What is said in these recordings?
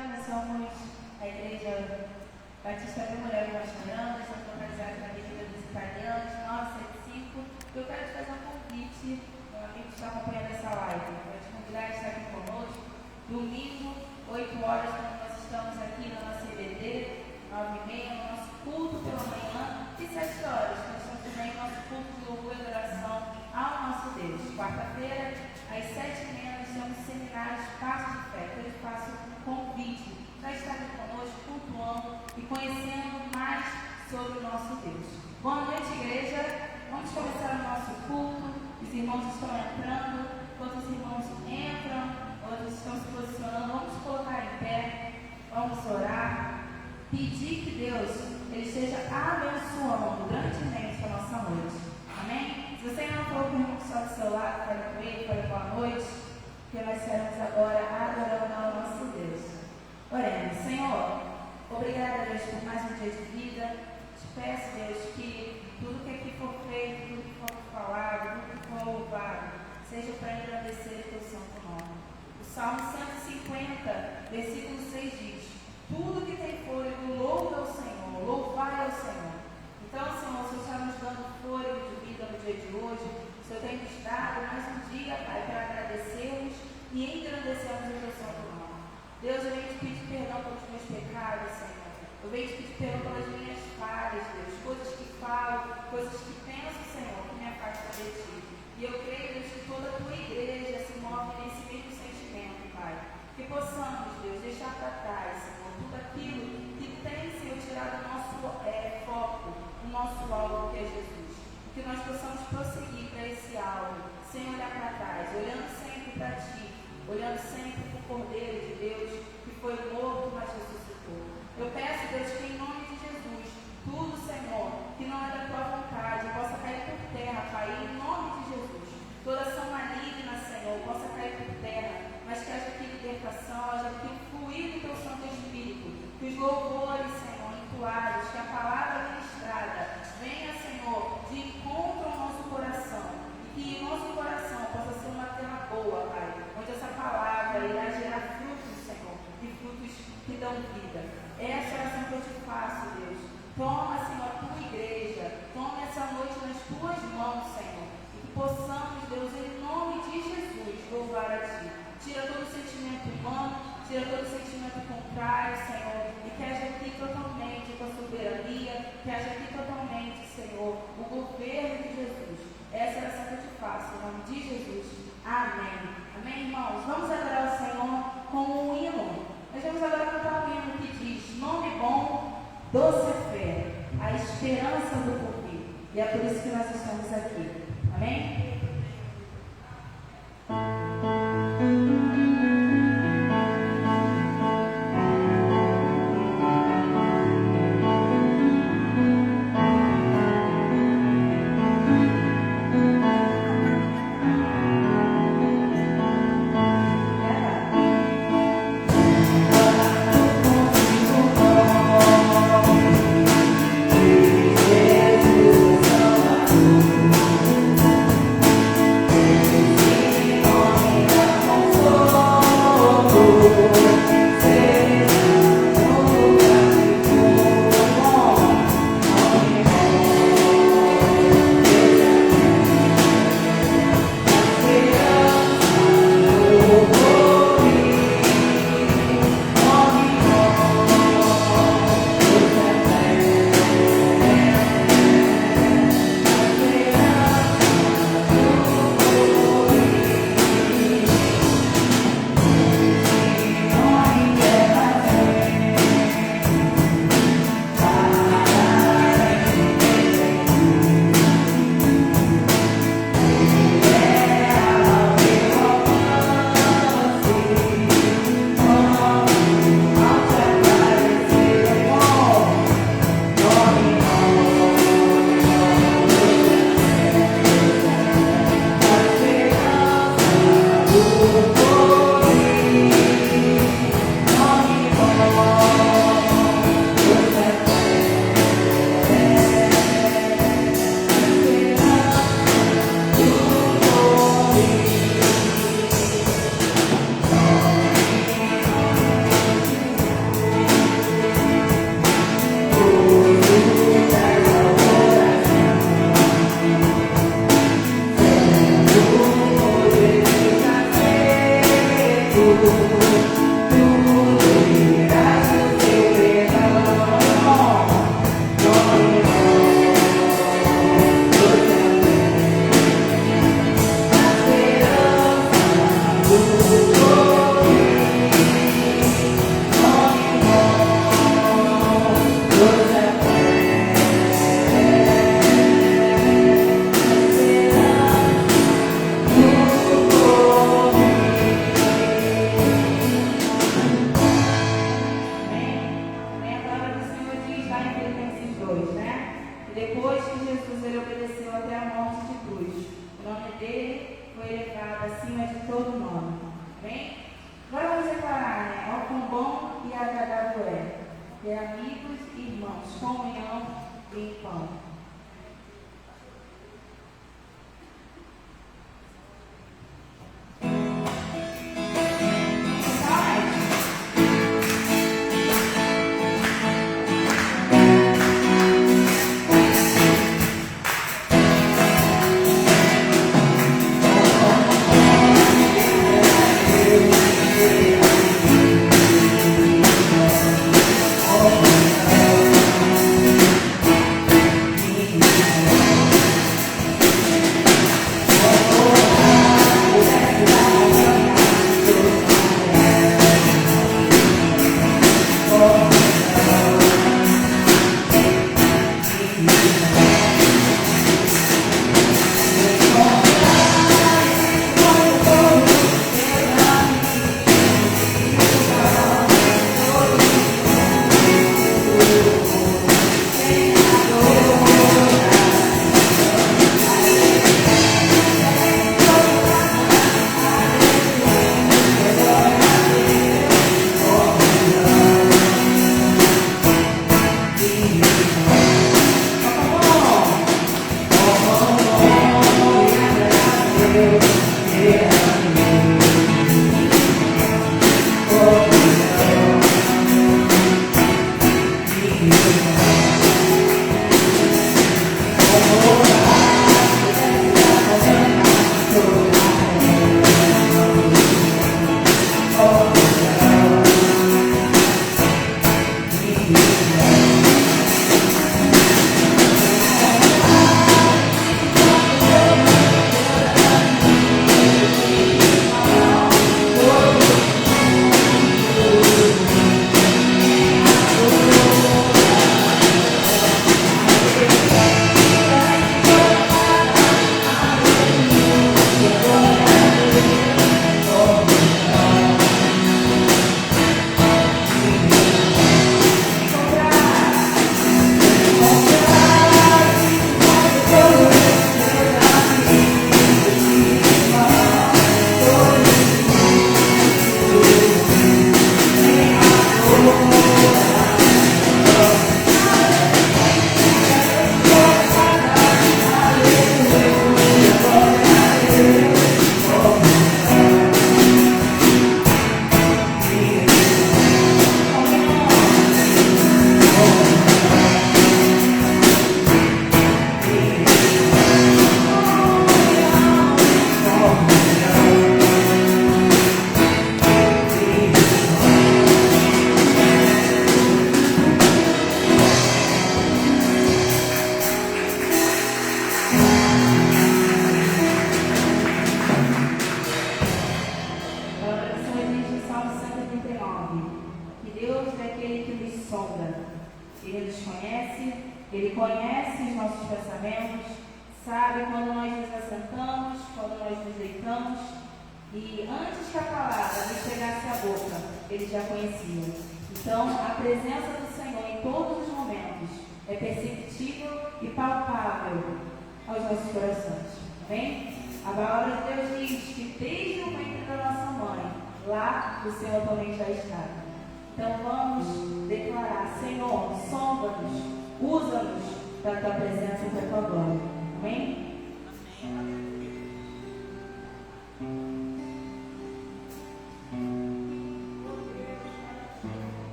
Nós somos a Igreja Batista da Mulher de Mirandas, estamos localizados na Avenida dos Italianos, 975. Eu quero te fazer um convite, meu amigo que está acompanhando essa live, para te convidar a estar aqui conosco, domingo, 8 horas, quando nós estamos aqui na nossa EBD, 9h30, no nosso culto pela manhã, e 7 horas, nós estamos também no nosso culto de louvor e adoração ao nosso Deus. Quarta-feira, às 7h30, nós temos seminários Passos de Fé, que eu te faço convite para estar aqui conosco, cultuando e conhecendo mais sobre o nosso Deus. Boa noite, igreja. Vamos começar o nosso culto. Os irmãos estão entrando. Enquanto os irmãos entram, outros estão se posicionando. Vamos colocar em pé. Vamos orar. Pedir que Deus ele esteja abençoando grandemente a nossa noite. Amém? Se você ainda não falou com o irmão que está do seu lado, fale com ele, fale boa noite. Que nós seremos agora adorando ao nosso Deus. Oremos. Senhor, obrigada, Deus, por mais um dia de vida. Te peço, Deus, que tudo que aqui for feito, tudo que for falado, tudo que for louvado, seja para engrandecer o teu santo nome. O Salmo 150, versículo 6 diz: tudo que tem fôlego, louve ao Senhor, louvai ao Senhor. Então, Senhor, o Senhor está nos dando fôlego de vida no dia de hoje. O Senhor tem nos dado mais um dia, Pai, para agradecermos e engrandecermos o teu santo nome. Deus, eu venho te pedir perdão pelos meus pecados, Senhor. Eu venho te pedir perdão pelas minhas falhas, Deus. Coisas que falo, coisas que penso, Senhor, que me afastam de ti. E eu creio, Deus, que toda a tua igreja se move nesse mesmo sentimento, Pai. Que possamos, Deus, deixar para trás, Senhor, tudo aquilo que tem, Senhor, tirado o nosso foco, o nosso alvo, que é Jesus. Que nós possamos prosseguir para esse alvo, sem olhar para trás, olhando sempre para ti, olhando sempre para o Cordeiro de Deus, que foi morto, mas ressuscitou. Eu peço, Deus, que em nome de Jesus, tudo, Senhor, que não é da tua vontade, possa cair por terra, Pai, em nome de Jesus. Toda ação maligna, Senhor, possa cair por terra, mas que haja aqui libertação, haja aqui fluir do teu Santo Espírito, que os louvores, Senhor, entoados, que a palavra ministrada venha, Senhor, de encontro ao nosso coração, e que o nosso coração possa ser uma terra boa, Pai, onde essa palavra irá gerar frutos, Senhor, e frutos que dão vida. Essa é a oração que eu te faço, Deus. Toma, Senhor, a tua igreja, toma essa noite nas tuas mãos, Senhor, e que possamos, Deus, em nome de Jesus, louvar a ti. Tira todo o sentimento humano, tira todo o sentimento contrário, Senhor, e que haja aqui totalmente a tua soberania, que haja aqui totalmente, Senhor, o governo de Jesus. Essa é a oração que eu te faço, em nome de Jesus. Amém. Amém, irmãos? Vamos adorar o Senhor com um hino. Nós vamos agora cantar um hino que diz: nome bom, doce fé, a esperança do porvir. E é por isso que nós estamos aqui. Amém? Jesus, todo nome. Amém? Agora vamos declarar, né? Ó quão bom e agradável é ter amigos e irmãos, comunhão e pão.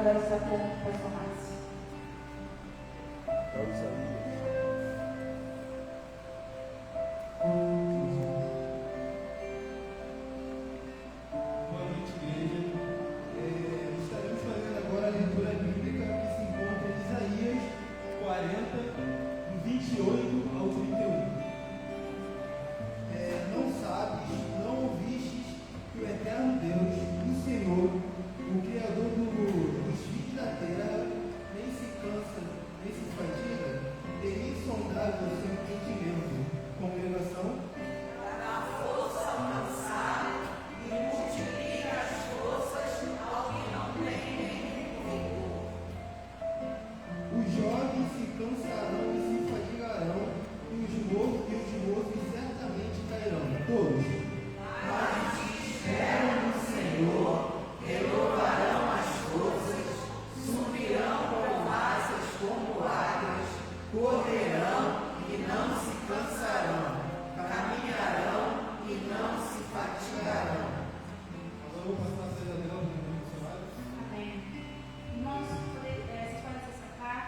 quero usar como performance. Boa noite, igreja. Estaremos fazendo agora a leitura bíblica que se encontra em Isaías 40, do 28 ao 31. Não sabes, não ouvistes que o eterno Deus, o Senhor, o Criador dos fins da terra, nem se cansa, nem se fadiga? É insondável o seu entendimento. Congregação? Os jovens se cansarão e se fadigarão, e os moços certamente cairão. Todos. Mas os que esperam no Senhor renovarão as forças, subirão com asas como águias, correrão e não se cansarão, caminharão e não se fatigarão. Agora eu vou passar a cedadeira para os missionários. Amém. Irmãos, vocês podem se sentar.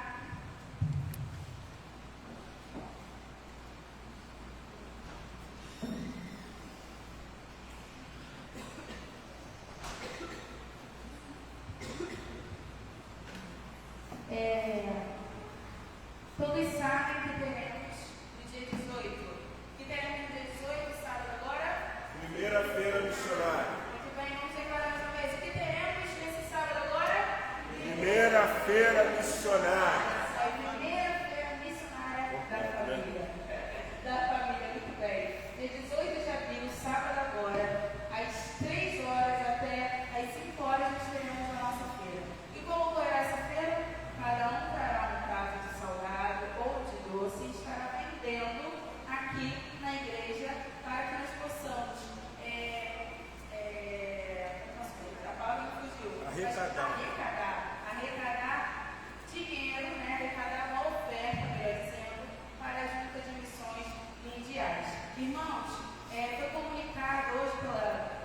Todos sabem que teremos no dia 18. Que teremos no dia 18, sábado agora? Primeira-feira missionária. Muito bem, vamos declarar mais uma vez. O que teremos nesse sábado agora? Primeira-feira missionária. A primeira-feira missionária da família. Da família, muito bem. Dia 18 de abril, sábado agora, às 3 horas até às 5 horas, nós teremos a nossa feira. E como ocorrerá essa feira? Cada um trará um prato de salgado ou de doce e estará vendendo aqui na igreja para que nós possamos a palavra que fugiu. Arrecadar dinheiro, né? Arrecadar uma oferta, melhor dizendo, para a Junta de Missões Mundiais. Irmãos, foi comunicado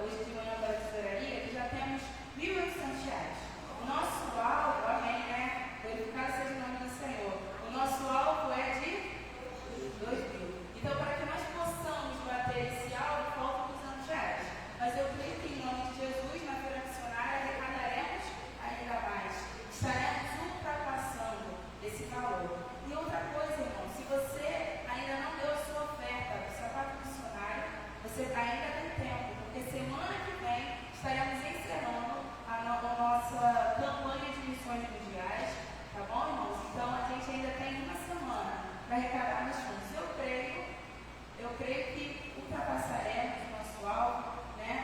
hoje de manhã pela tesouraria que já temos R$1.800. O nosso alvo, amém, né? Glorificado seja o nome do Senhor. O nosso alvo é de 2.000. Então, para que nós possamos bater esse alvo, faltam R$200. Mas eu creio que em nome de Jesus, na feira missionária, arrecadaremos ainda mais. Estaremos ultrapassando esse valor. E outra coisa, irmão, se você ainda não deu a sua oferta do sapato missionário, você ainda tem tempo, porque semana que vem estaremos encerrando a nossa campanha de missões mundiais, tá bom, irmãos? Então a gente ainda tem uma semana para arrecadar nos fundos. Eu creio que ultrapassaremos o nosso alvo, né?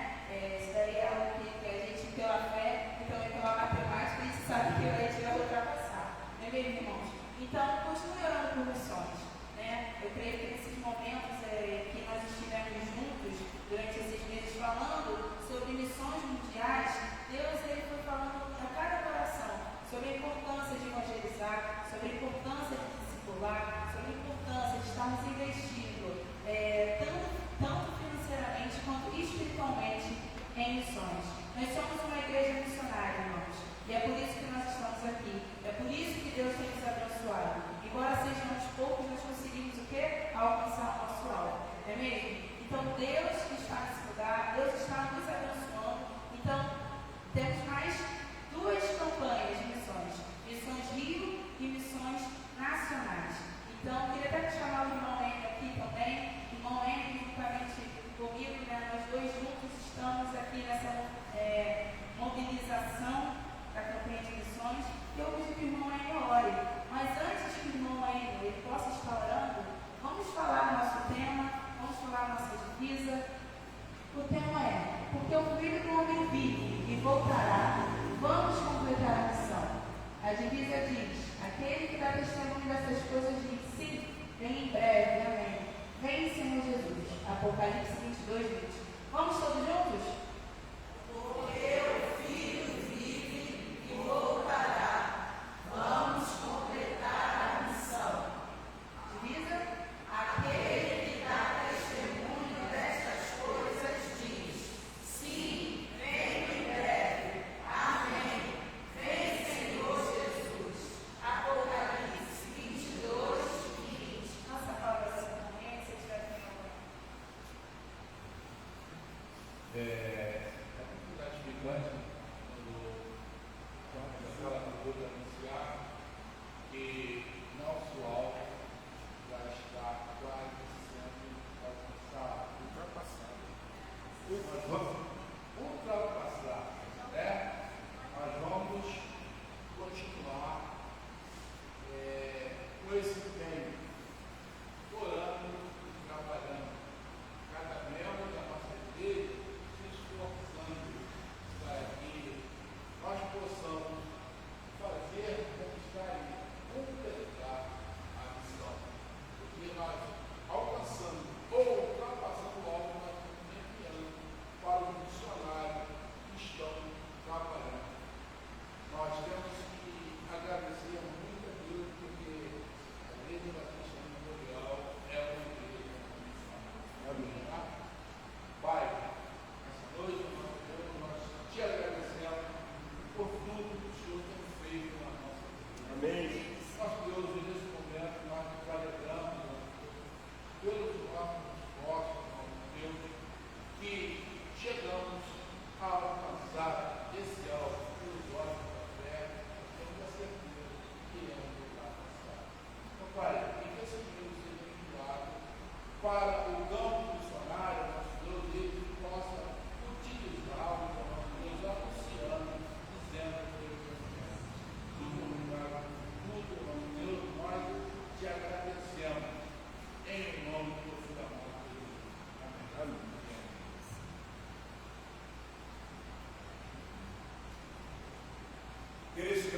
Isso daí é algo que a gente, pela fé e também pela matemática, a gente sabe que a gente vai ultrapassar, não é mesmo, irmãos? Então, continue orando por missões, né? Eu creio que nesses momentos que nós estivemos juntos, durante esses meses, falando sobre missões mundiais, Deus ele foi falando a cada coração sobre a importância de evangelizar, sobre a importância de discipular, sobre a importância de estarmos investindo tanto financeiramente quanto espiritualmente em missões. Nós somos uma igreja missionária, irmãos, e é por isso que nós estamos aqui, é por isso que Deus tem nos abençoado. Embora sejamos poucos, nós conseguimos o quê? Alcançar o nosso alvo, não é mesmo? Então Deus está nesse lugar, Deus está nos abençoando. Então temos mais 2 campanhas de missões, Missões Rio e Missões Nacionais. Então queria até chamar o irmão Henrique aqui também, irmão Henrique juntamente comigo, né? Nós 2 juntos estamos aqui nessa mobilização da campanha de missões. E eu pedi que o irmão Henrique ore, mas antes que o irmão Henrique ele possa estar orando, vamos falar do nosso tema, vamos falar da nossa divisa. O tema é: porque o Filho do Homem vive e voltará, vamos completar a missão. A divisa diz: aquele que dá testemunho dessas coisas diz sim, vem em breve, amém. Vem, Senhor Jesus. Apocalipse 22, 20. Vamos todos juntos? Porque o Filho vive e voltará, vamos completar a missão. Divisa: aquele que dá testemunho destas coisas diz sim, vem em breve, amém. Vem, Senhor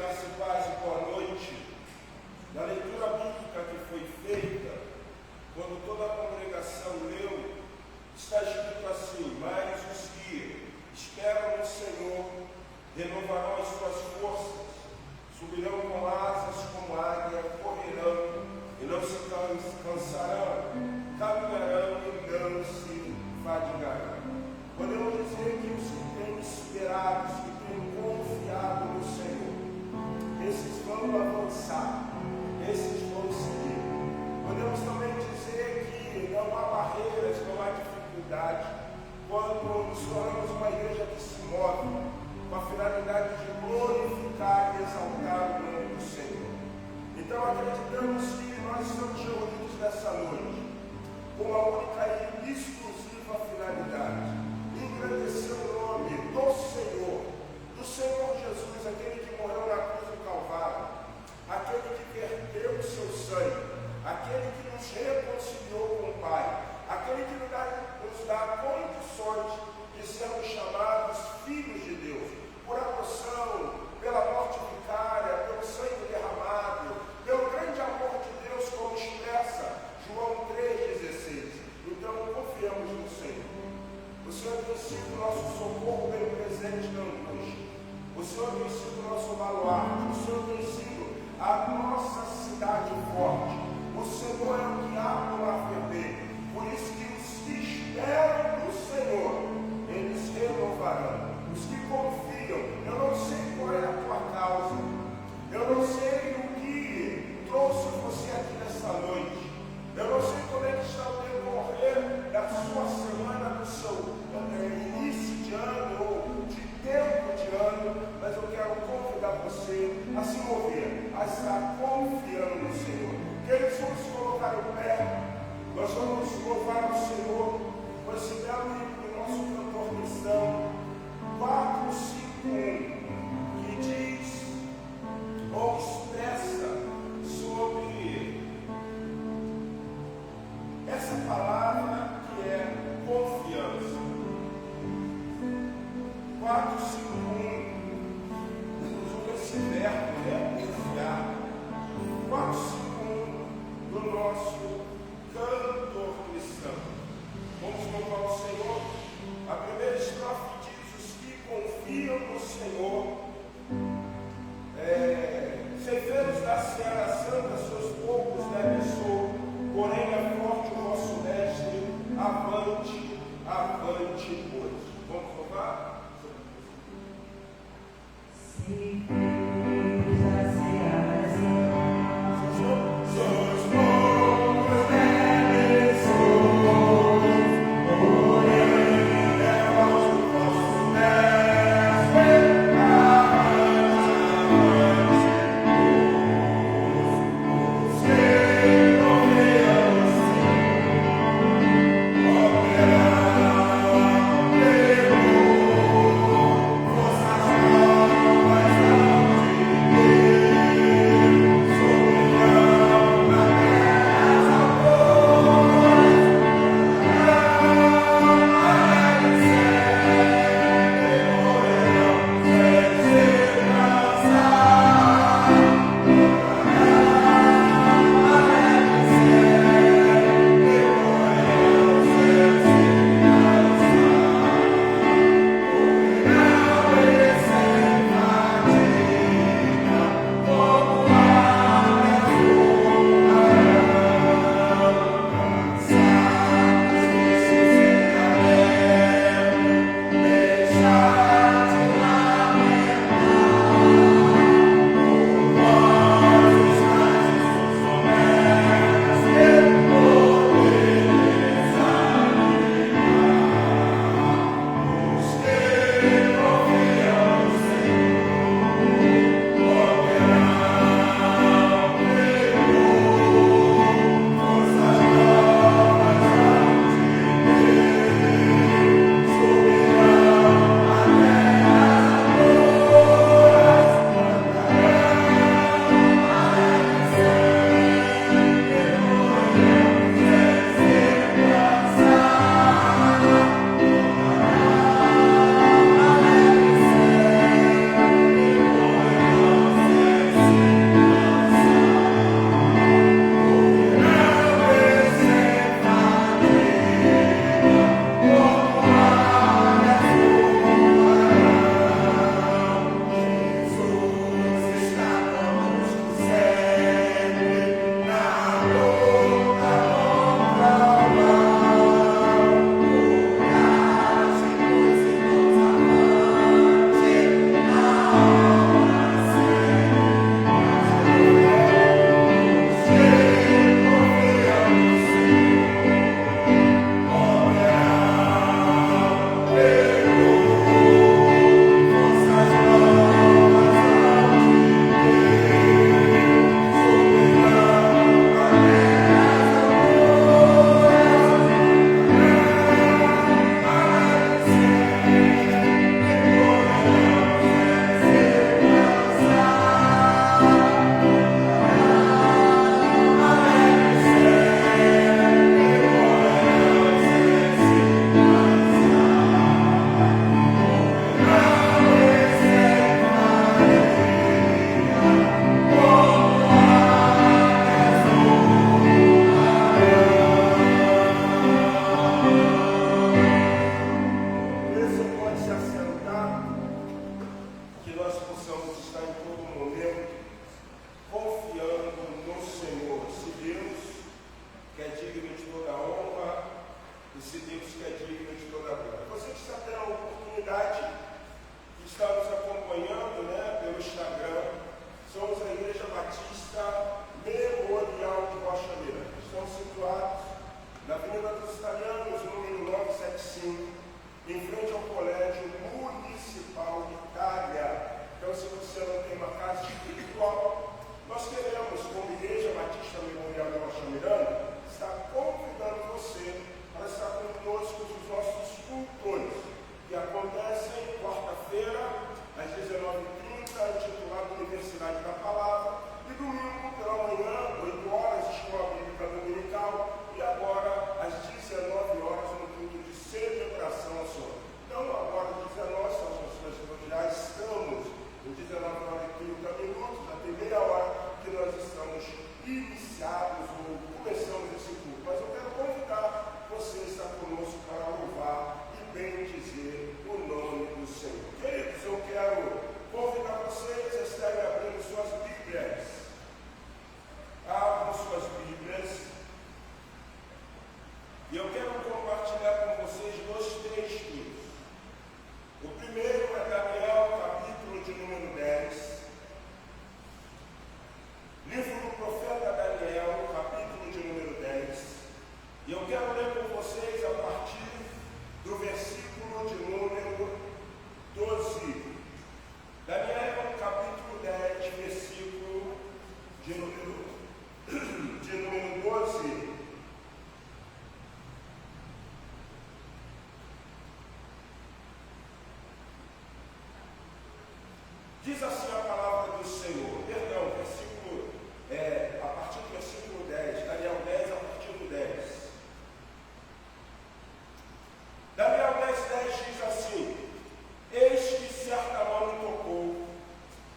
graça e paz e boa noite. Na leitura bíblica que foi feita, quando toda a congregação leu, está escrito assim: mas os que esperam no Senhor renovarão as suas forças, subirão com asas como águia, correrão e não se cansarão, caminharão e não se fadigarão. Podemos dizer que os que têm esperado, os que têm confiado no Senhor, esses vão avançar, esses vão seguir. Podemos também dizer que não há barreiras, não há dificuldade, quando nos tornamos uma igreja que se move com a finalidade de glorificar e exaltar o nome do Senhor. Então acreditamos que nós estamos reunidos nessa noite com uma única e exclusiva finalidade: engrandecer o nome do Senhor Jesus, aquele que morreu na cruz do Calvário, aquele que verteu o seu sangue, aquele que nos reconciliou com o Pai, aquele que nos dá condições de sermos chamados filhos de Deus, por adoção, pela morte vicária, pelo sangue derramado, pelo grande amor de Deus, como expressa João 3,16. Então confiamos no Senhor. O Senhor tem sido o nosso socorro bem presente na angústia. O Senhor tem sido o nosso baluarte. O Senhor tem sido a nossa cidade forte. O Senhor é o que abre o mar vermelho. Por isso que os que esperam no Senhor, eles renovarão. Os que confiam, eu não sei qual é a tua causa. Eu não sei o que trouxe você aqui nessa noite. Eu não sei como é que está o decorrer da sua semana, do seu início de ano ou de tempo de ano, mas eu quero convidar você a se mover, a estar confiando no Senhor. Queridos, vamos colocar o pé, nós vamos louvar o Senhor com esse belo hino do nosso cantor cristão, 451, que diz, ou expressa sobre essa palavra que é confiança. 451, esse verbo é confiar. 451 do nosso cantor cristão. Vamos louvar o Senhor. A primeira estrofe diz: os que confiam no Senhor, ceifeiros da Seara Santa, seus poucos devem sou, porém é forte o vosso mestre, avante, avante, pois. Vamos louvar? Ceifeiros da Seara Santa, Seus poucos devem sou, porém é forte o vosso mestre, avante, avante, Diz assim a palavra do Senhor, perdão, a partir do versículo 10, Daniel 10 a partir do 10. Daniel 10 diz assim: eis que certa mão me tocou,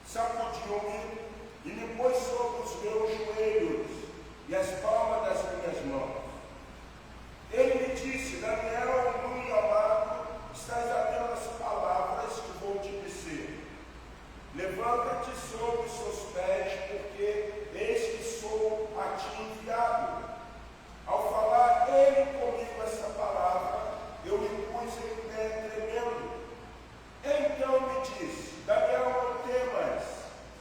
sacudiu-me e me pôs sobre os meus joelhos e as palmas das minhas mãos. Ele me disse: Daniel, muito amado, estás atento às palavras que vou te dizer. Levanta-te sobre os seus pés, porque eis que sou a ti enviado. Ao falar ele comigo essa palavra, eu me pus em pé tremendo. Então me disse: Daniel, não temas,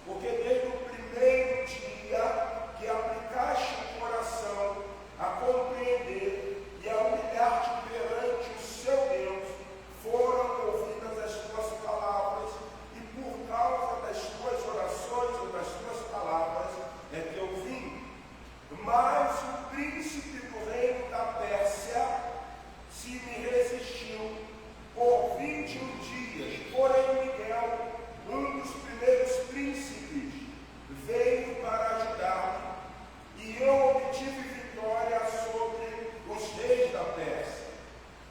porque desde o primeiro dia que aplicaste o coração a compreender e a humilhar-te perante o seu Deus, foram ouvidas as tuas palavras, e por causa das tuas orações ou das tuas palavras é que eu vim. Mas o príncipe do reino da Pérsia se me resistiu por 21 dias. Porém, Miguel, um dos primeiros príncipes, veio para ajudar-me, e eu obtive vitória sobre os reis da Pérsia.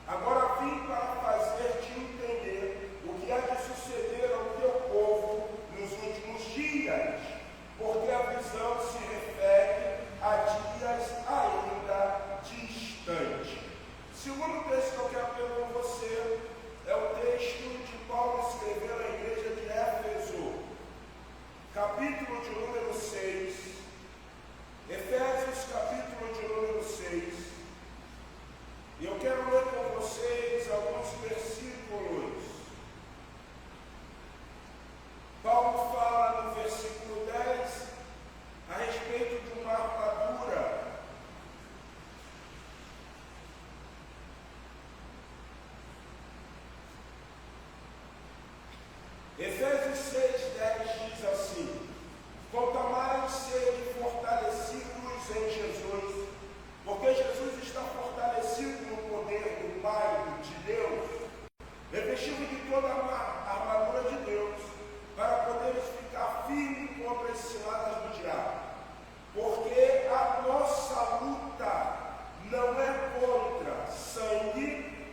Agora vim para fazer-te entender o que há de suceder ao teu povo nos últimos dias, porque a visão se refere a dias ainda distantes. O segundo texto que eu quero ler com você é o texto de Paulo escrevendo à igreja de Éfeso, capítulo de número 6, Efésios capítulo de número 6, e eu quero ler com vocês alguns versículos. Paulo fala no versículo 10 a respeito de uma armadura. Efésios 6:10 diz assim: quanto mais sede fortalecidos em Jesus, porque Jesus está fortalecido no poder do Pai, de Deus, revestido de toda a armadura de Deus, para poderes ficar firme contra as ciladas do diabo. Porque a nossa luta não é contra sangue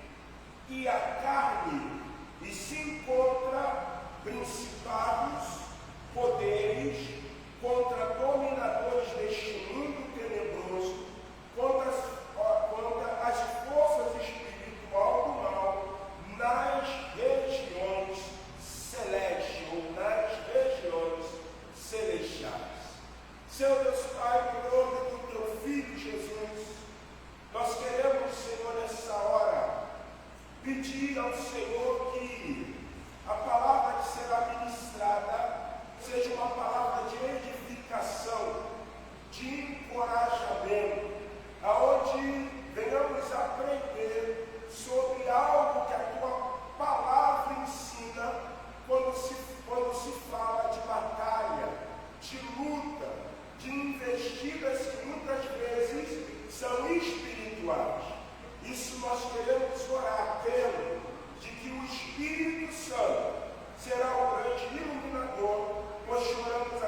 e a carne, e sim contra principados, poderes, contra dominadores deste mundo tenebroso, contra as forças espirituais do mal nas regiões celestes ou nas regiões celestiais. Seu Deus Pai, por nome do teu Filho Jesus, nós queremos, Senhor, nessa hora, pedir ao Senhor que a palavra que será ministrada seja uma palavra de edificação, de encorajamento, aonde venhamos aprender sobre algo que a tua palavra ensina quando se fala de batalha, de luta, de investidas que muitas vezes são espirituais. Isso nós queremos orar, crendo de que o Espírito Santo será o grande iluminador, pois choramos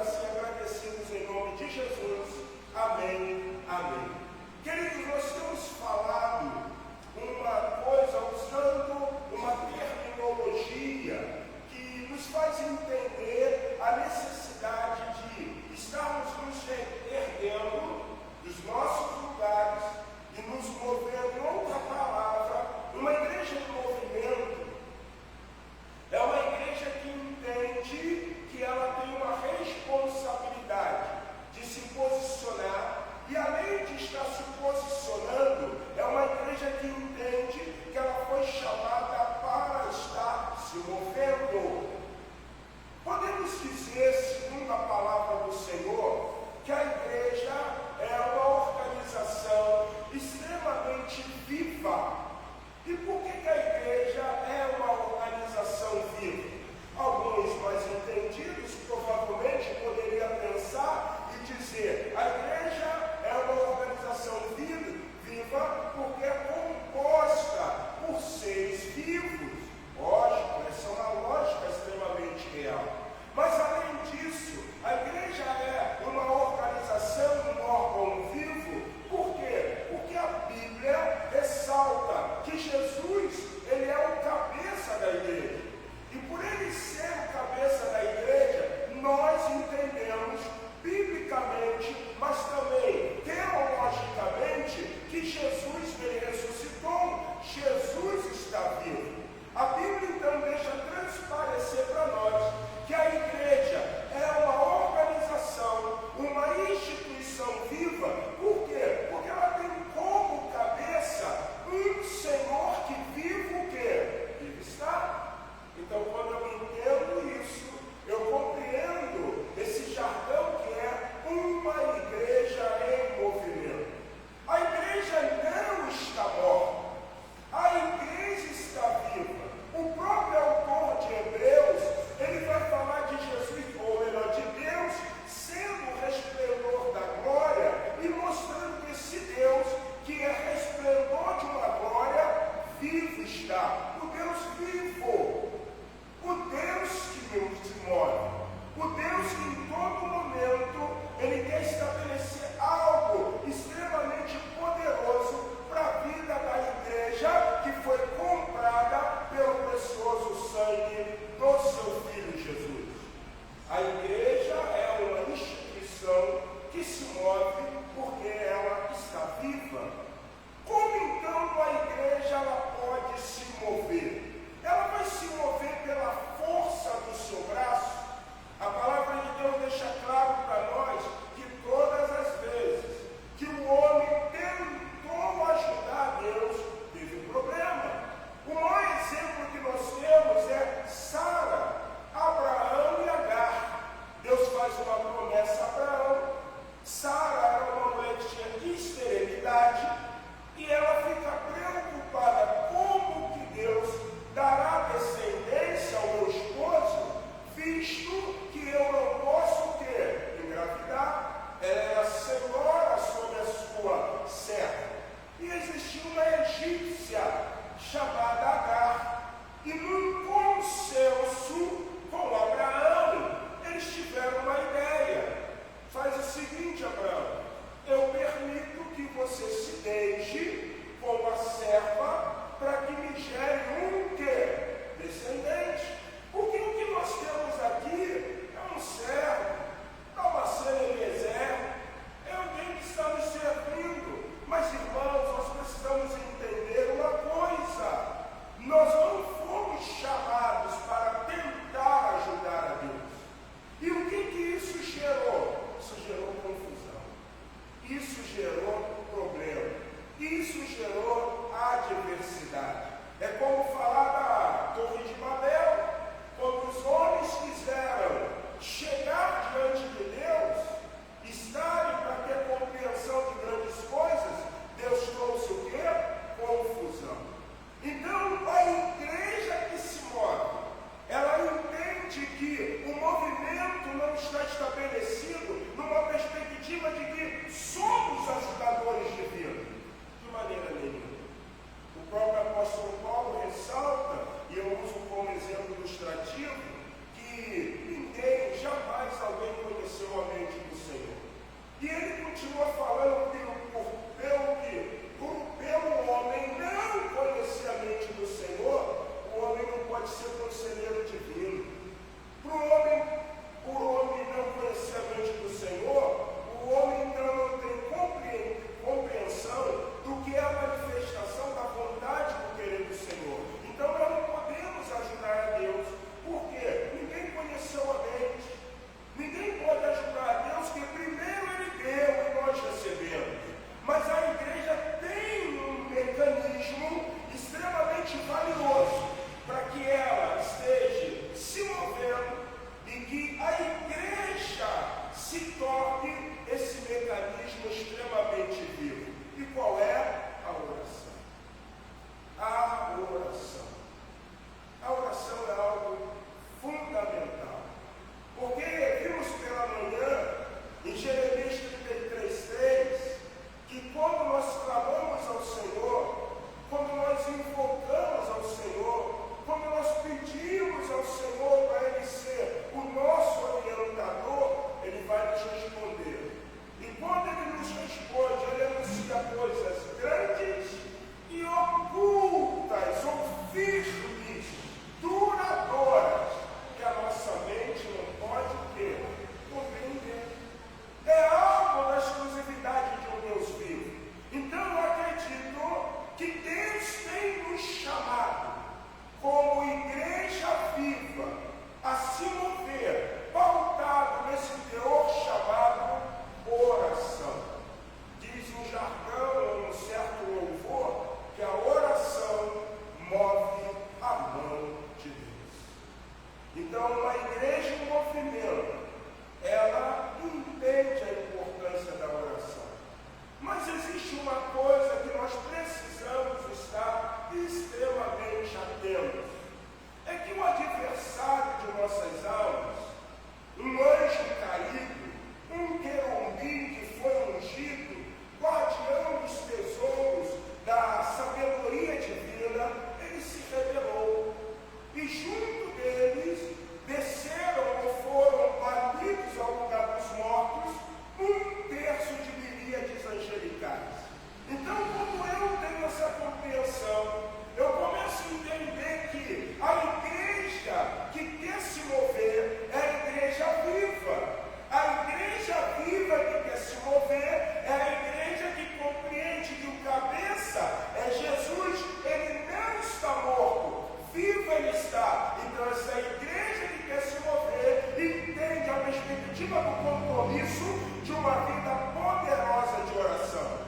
compromisso de uma vida poderosa de oração.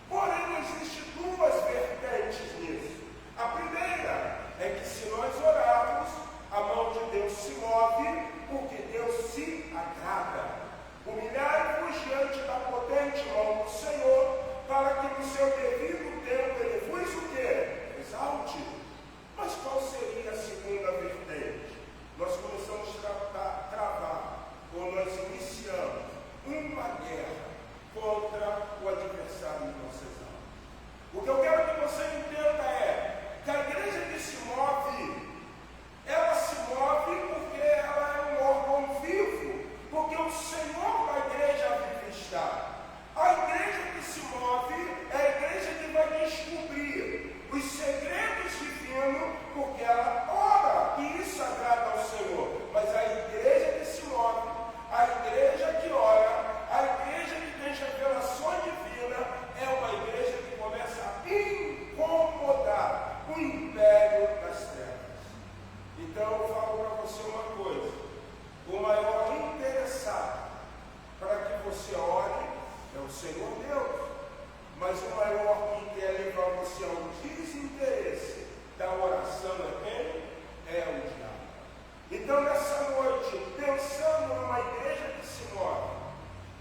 Porém, existem duas vertentes nisso. A primeira é que se nós orarmos, a mão de Deus se move, porque Deus se agrada. Humilhai-vos diante da potente mão do Senhor, para que no seu devido tempo Ele vos o quê? Exalte. Mas qual seria a segunda vertente? Nós começamos a travar, ou nós iniciamos uma guerra contra o adversário de nossas almas. O que eu quero que você entenda é que a igreja que se move, ela se move porque ela é um órgão vivo, porque o Senhor da igreja vive está. A igreja que se move é a igreja que vai descobrir os segredos divinos, porque ela ora, e isso agrada ao Senhor. Mas a igreja que se move, a igreja que ora, a igreja que tem revelações divinas, é uma igreja que começa a incomodar o império das trevas. Então eu falo para você uma coisa: o maior interessado para que você ore é o Senhor Deus, mas o maior que quer levar você ao desinteresse da oração é quem? É o diabo. Então nessa noite, pensando numa igreja que se move,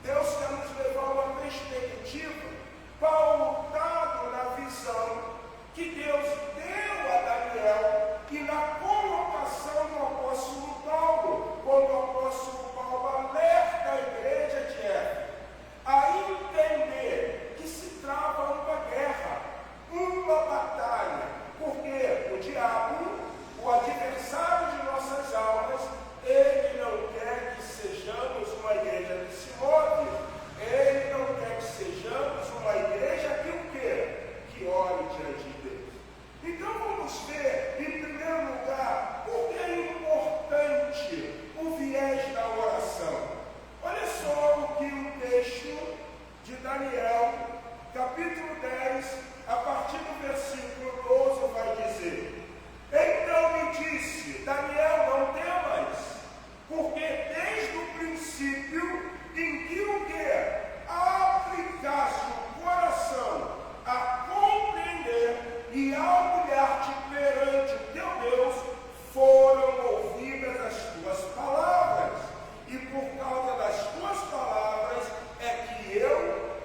Deus quer nos levar a uma perspectiva pautada na visão que Deus deu a Daniel e na colocação do apóstolo Paulo, quando o apóstolo Paulo alerta a igreja de Éfeso a entender que se trava uma guerra, uma batalha, porque o diabo, o adversário de nossas almas, ele não quer que sejamos uma igreja que se move, ele não quer que sejamos uma igreja que o quê? Que ore diante de Deus. Então vamos ver, em primeiro lugar, por que é importante o viés da oração. Olha só o que o texto de Daniel, capítulo 10, a partir do versículo 12, vai dizer. Então me disse, Daniel, não temas, porque desde o princípio em que o quê? Aplicaste o coração a compreender e a humilhar-te perante o teu Deus, foram ouvidas as tuas palavras, e por causa das tuas palavras é que eu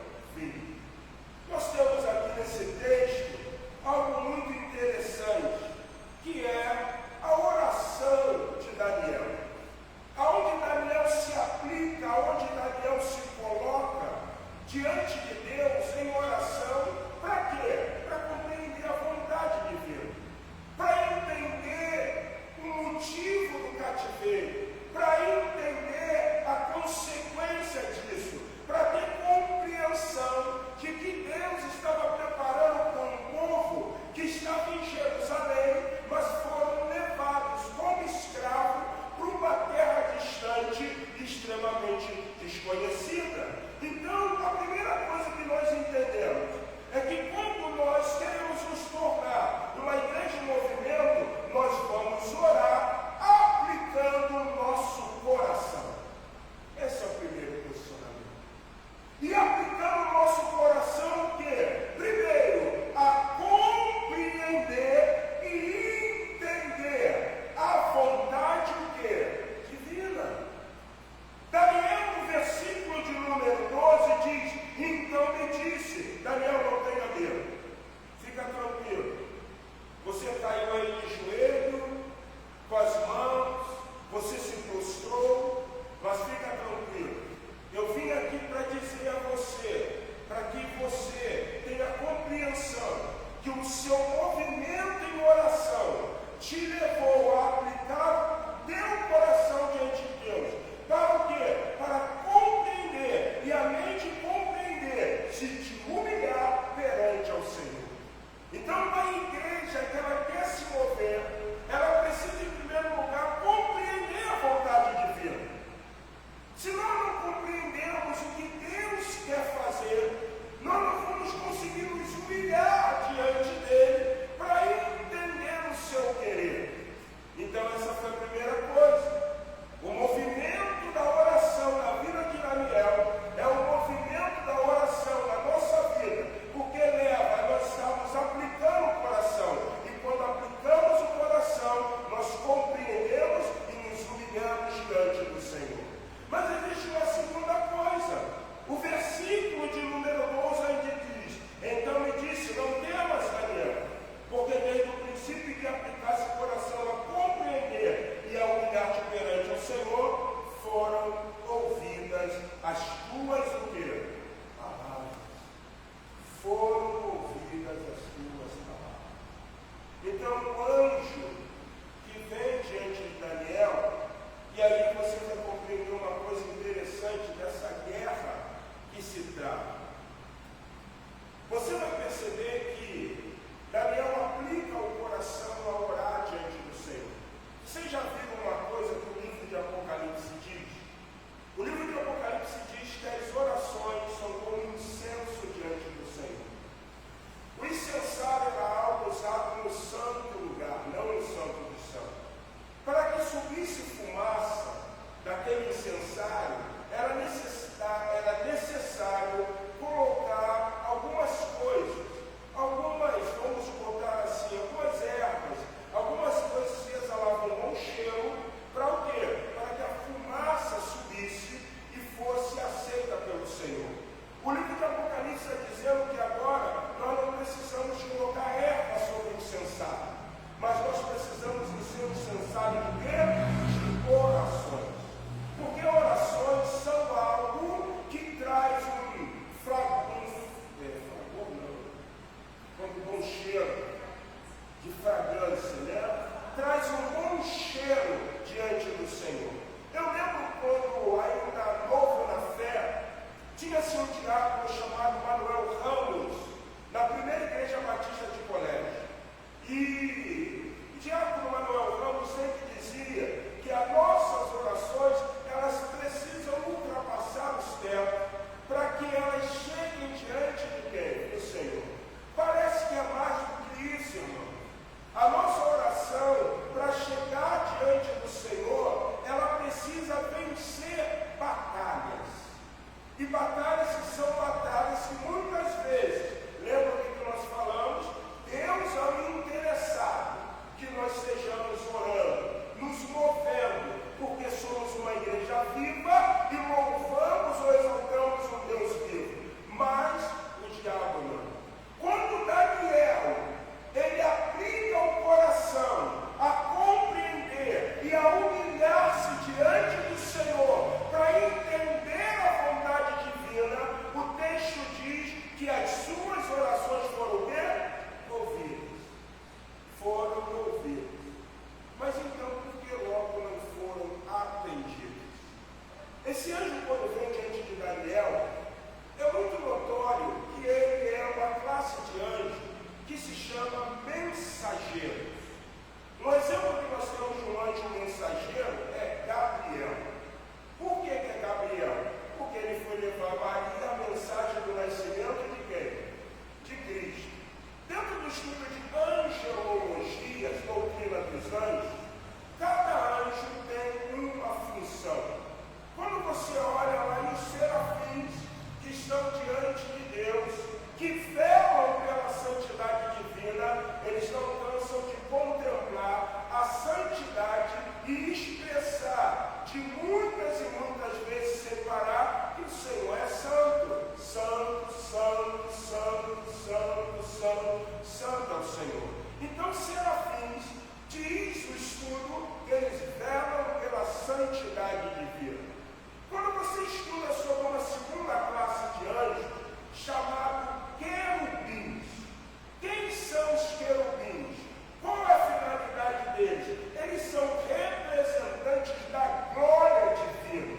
E batalhas que são batalhas que muitas vezes, lembra o que nós falamos? Deus é interessado que nós estejamos orando, nos movendo, porque somos uma igreja viva e louvamos ou exaltamos um Deus vivo. Mas o diabo não. Quando Daniel, ele aplica o coração a compreender e a humilhar-se diante do Senhor para entender a vontade divina, o texto diz que as suas orações foram o quê? Ouvidas. Foram ouvidas. Mas então, por que logo não foram atendidas? Esse anjo, quando vem diante de Daniel, é muito notório que ele é uma classe de anjo que se chama mensageiro. Um exemplo que nós temos de um anjo mensageiro é Gabriel. Por que é Gabriel? Porque ele foi levar a Maria a mensagem do nascimento de quem? De Cristo. Dentro do estudo de angelologia, doutrina dos anjos, cada anjo tem uma função. Quando você olha lá os serafins que estão diante de Deus, que velam pela santidade divina, eles não cansam de contemplar a santidade e expressar de muitas e muitas vezes sem parar que o Senhor é santo. Santo, santo, santo, santo, santo, santo é o Senhor. Então, serafins, diz o estudo, que eles velam pela santidade divina. Quando você estuda sobre uma segunda classe de anjos, chamado querubins. Quem são os querubins? Qual é a finalidade deles? Eles são representantes da glória divina.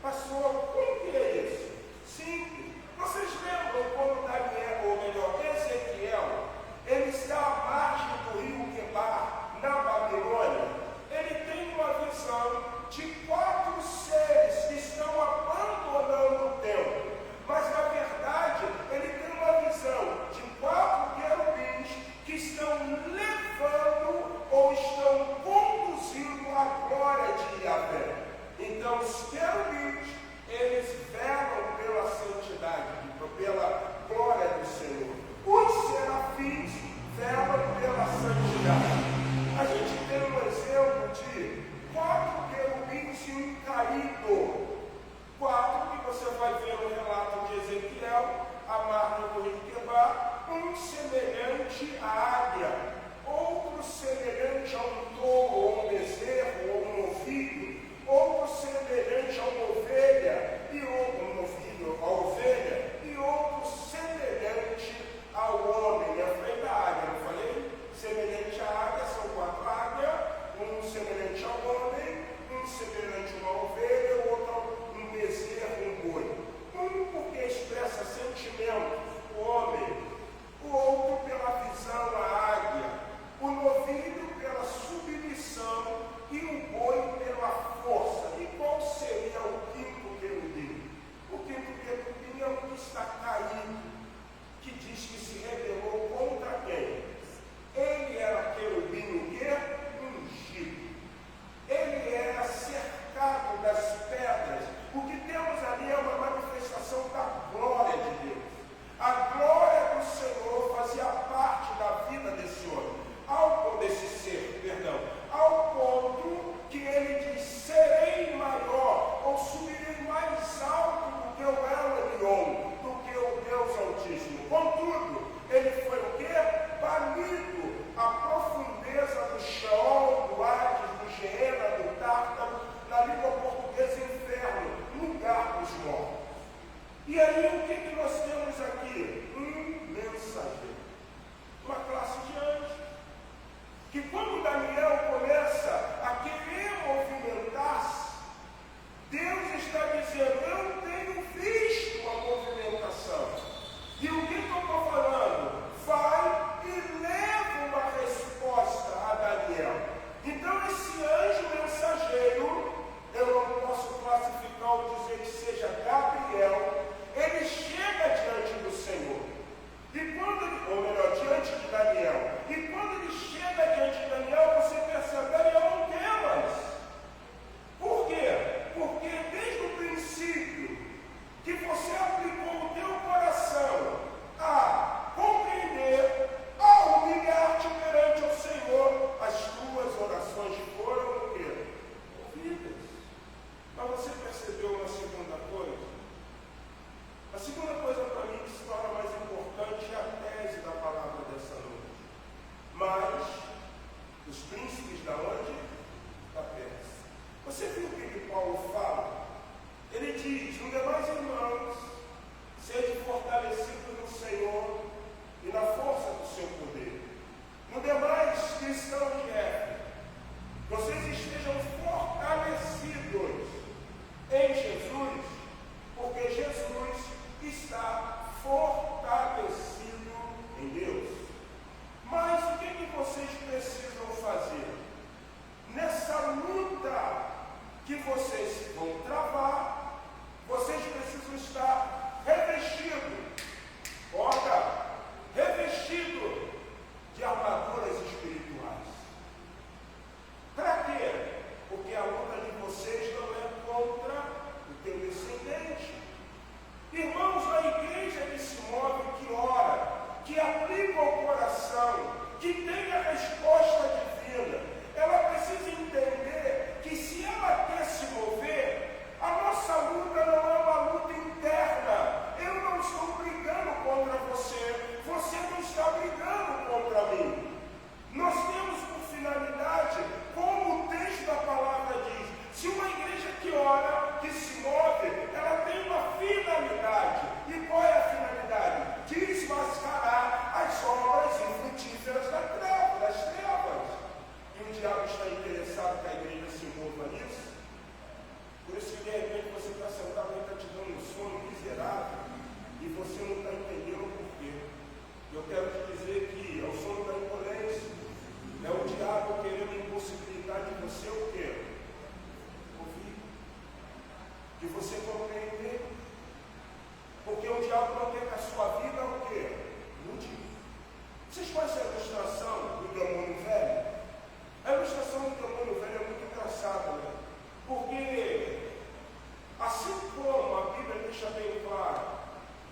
Pastor, como que é isso? Simples. Vocês lembram quando Daniel, ou melhor, Ezequiel, ele está à margem do rio Quebar, na Babilônia? Ele tem uma visão de 4 seres que estão abandonando o templo. Mas, na verdade, ele tem uma visão de 4 querubins que estão levando ou estão conduzindo a glória de Yahvé. Então, os querubins, eles velam pela santidade, pela glória do Senhor. Os serafins velam pela santidade. A gente tem um exemplo de 4 querubins e um caído. 4 que você vai ver no relato de Ezequiel, a margem do rio Quebar, um semelhante à águia, outro semelhante a um touro, ou um bezerro, ou um novilho, outro semelhante a uma ovelha, e outro novilho, a ovelha, e outro semelhante ao homem. Eu falei da águia, não falei? Semelhante à águia, são 4 águias, um semelhante ao homem, um semelhante a uma ovelha, outro um bezerro, um boi. Um porque expressa sentimento, o homem, o outro pela visão, a águia, o novilho pela submissão e o boi pela força. E qual seria o quinto querubim? O quinto querubim é o que está caído, que diz que se rebelou contra quem? Ele era querubim o quê? Ungido. Ele era cercado das pedras. O que temos ali é uma manifestação da glória de Deus. A glória do Senhor fazia parte da vida desse homem, desse ser, perdão, ao ponto que ele diz: serei maior, ou subirei mais alto do que o El Elyon, do que o Deus Altíssimo. Contudo, ele foi o quê? Banido à profundeza do Sheol, do Hades, do Geena, do Tártaro, na língua portuguesa, inferno, lugar dos mortos. E aí, o que nós temos aqui? Um mensageiro, uma classe de anjos, que quando Daniel começa a querer movimentar-se, Deus está dizendo: eu tenho visto a movimentação. E o que eu estou falando? Vai e leva uma resposta a Daniel. Então, esse anjo mensageiro, eu não posso classificar ou dizer que seja Gabriel, ele chega diante do Senhor.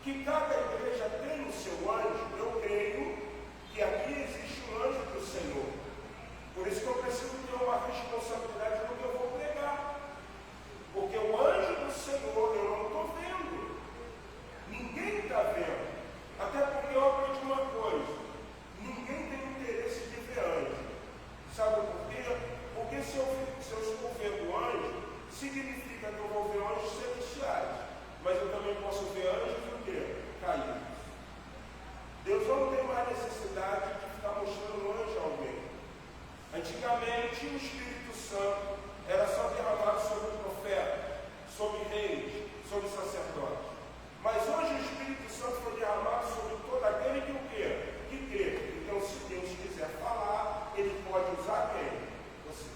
que cada igreja tem o seu anjo, eu creio que aqui existe um anjo do Senhor. Por isso que eu preciso ter uma responsabilidade no que eu vou pregar. Porque o anjo do Senhor eu não estou vendo. Ninguém está vendo. Até porque eu aprendi uma coisa. Ninguém tem interesse de ver anjo. Sabe por quê? Porque se eu estou vendo anjo, significa que eu vou ver anjos celestiais. Mas eu também posso ver anjos o quê? Caídos. Deus não tem mais necessidade de ficar mostrando anjo a alguém. Antigamente o Espírito Santo era só derramado sobre o profeta, sobre reis, sobre sacerdotes. Mas hoje o Espírito Santo foi derramado sobre todo aquele que o quê? Que crê. Então se Deus quiser falar, ele pode usar quem? Você.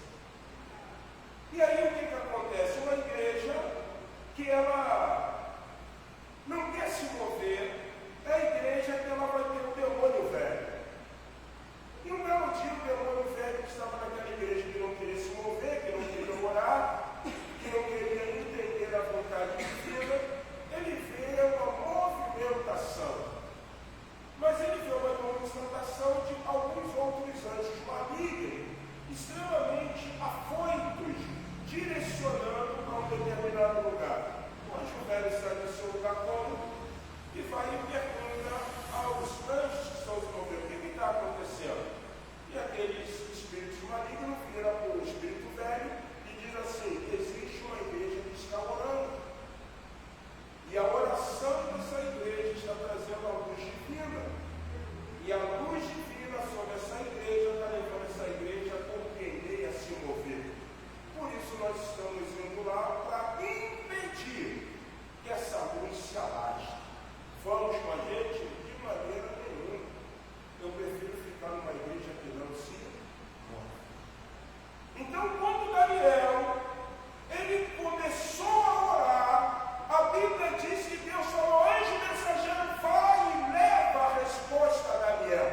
E aí o que acontece? Uma igreja que ela não quer se mover, é a igreja que ela vai ter o demônio velho. E um belo dia o demônio velho que estava naquela igreja que não queria se mover, que não queria orar, que não queria entender a vontade divina, ele vê uma movimentação. Mas ele vê uma movimentação de alguns outros anjos malignos, extremamente afoitos, direcionando para um determinado lugar. O anjo velho está no seu lugar cômodo e vai e pergunta aos anjos que estão se movendo: o que está acontecendo? E aqueles espíritos malignos viram para o espírito velho e diz assim: existe uma igreja que está orando. E a oração dessa igreja está trazendo a luz divina. E a luz divina sobre essa igreja está levando essa igreja a compreender e a se mover. Por isso nós estamos indo lá para impedir que essa luz se alastre. Vamos com a gente? De maneira nenhuma. Eu prefiro ficar numa igreja que não se move. Então, quando Daniel ele começou a orar, a Bíblia diz que Deus falou: anjo mensageiro, vai e leva a resposta a Daniel,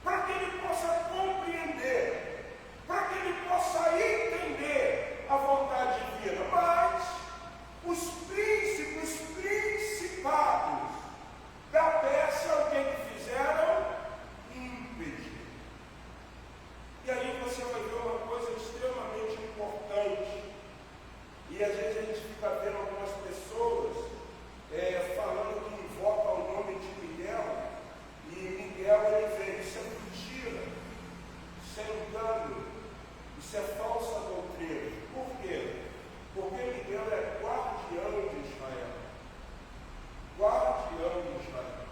para que ele possa compreender, para que ele possa entender a vontade divina. Mas os príncipes, principados da Pérsia, o que fizeram? Impedir. E aí você vai ver uma coisa extremamente importante. E às vezes a gente fica vendo algumas pessoas falando que invocam o nome de Miguel, e Miguel ele vem: isso é mentira, isso é engano, isso é falsa doutrina. Por quê? Porque Miguel é guardião de Israel. Guardião de Israel.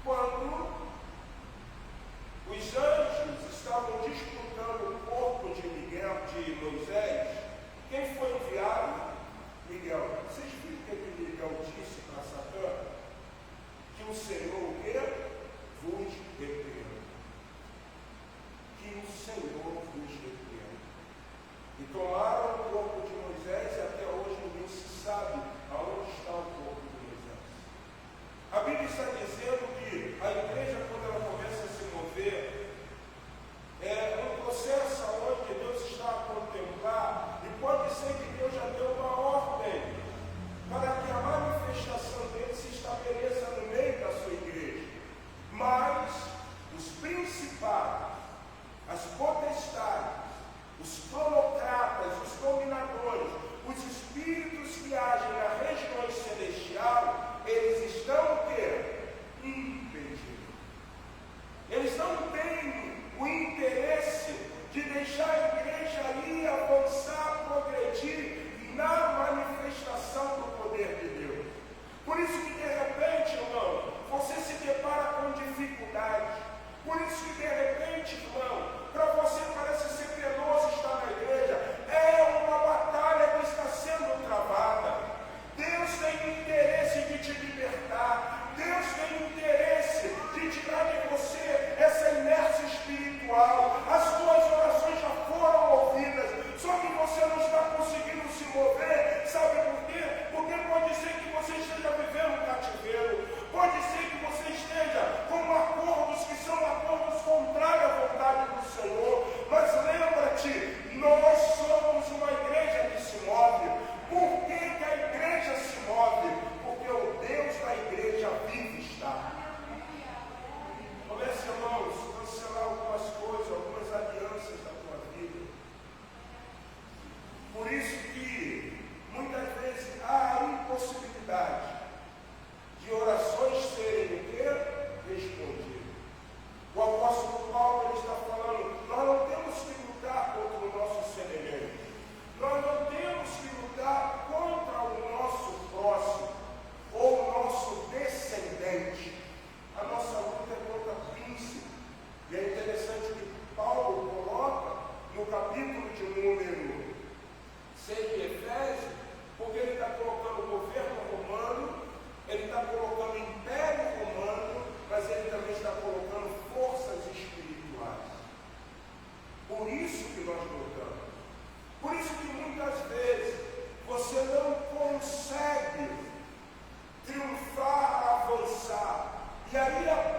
Quando os anjos estavam disputando o corpo de Miguel, de Moisés, quem foi enviado? Miguel. Vocês viram o que Miguel disse para Satã? Que o Senhor o quê? Vos repreenda. Que o Senhor vos repreenda. E tomaram o corpo de Moisés, e até hoje ninguém se sabe aonde está o corpo de Moisés. A Bíblia está dizendo que a igreja, quando ela começa a se mover, é um processo onde Deus está a contemplar, e pode ser que Deus já deu uma ordem para que a manifestação dele se estabeleça no meio da sua igreja.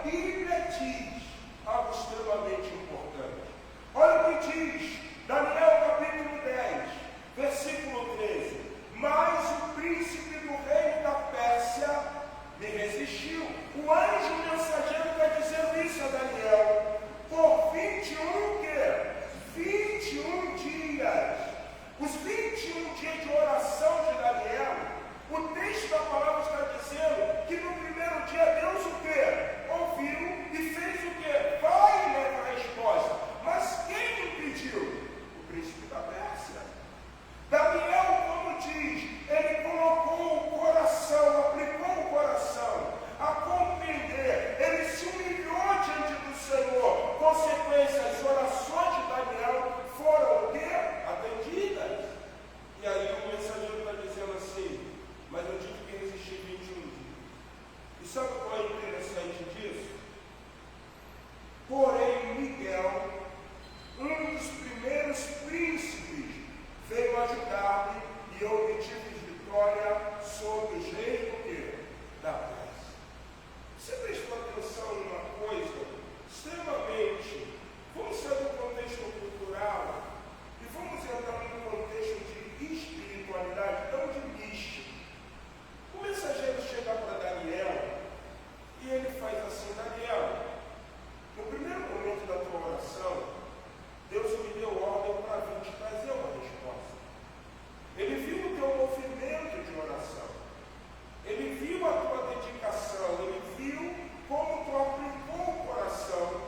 Bíblia diz algo extremamente importante. Olha o que diz Daniel capítulo 10, versículo 13. Mas o príncipe do reino da Pérsia me resistiu. O anjo mensageiro está dizendo isso a Daniel. Por 21 dias. Os 21 dias de oração de Daniel, o texto da palavra está dizendo que no primeiro dia Deus o quê? Ouviu e fez o quê? Vai e leva a resposta. Mas quem impediu? O príncipe da Pérsia. Daniel, como diz, ele colocou o coração, aplicou o coração a compreender, ele se humilhou diante do Senhor. Consequência, as orações de Daniel foram o quê? Atendidas. E aí o mensageiro está dizendo assim, mas eu tive que resistir 21 dias. E sabe qual é o interessante disso? Porém, Miguel, um dos primeiros príncipes, veio ajudar-me e eu obtive vitória sobre os reis do quê? Da Pérsia. Você prestou atenção em uma coisa extremamente, vamos sair do contexto cultural e vamos entrar num contexto de espiritualidade, não de mística. O mensageiro chega para Daniel e ele faz assim: Daniel, no primeiro momento da tua oração, Deus me deu ordem para vir te trazer uma resposta. Ele viu o teu movimento de oração. Ele viu a tua dedicação. Ele viu como tu aplicou o coração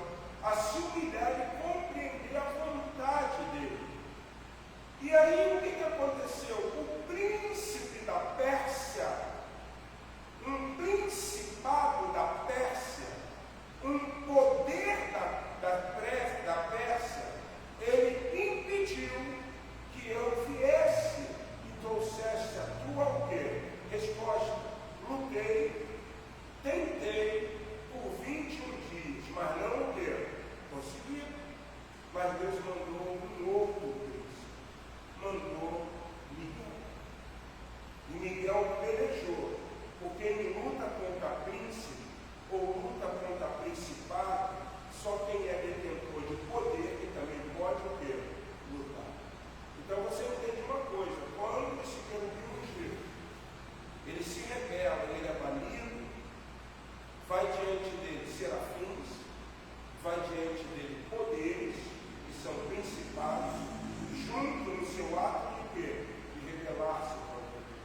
a se humilhar e compreender a vontade dele. E aí o que aconteceu? O príncipe da Pérsia, um principado da Pérsia, um poder da Pérsia, ele impediu que eu viesse e trouxesse a tua o quê? Resposta: lutei, tentei por 21 dias, mas não o quê? Consegui. Mas Deus mandou um outro príncipe, mandou Miguel. E Miguel pelejou, porque em luta contra príncipe ou luta contra principado, só quem é detentor de poder que também pode o quê? Lutar. Então você entende uma coisa: quando esse querubim ungido, ele se rebela, ele é banido, vai diante dele serafins, vai diante dele poderes, que são principados, junto no seu ato de quê? De rebelar-se contra Deus.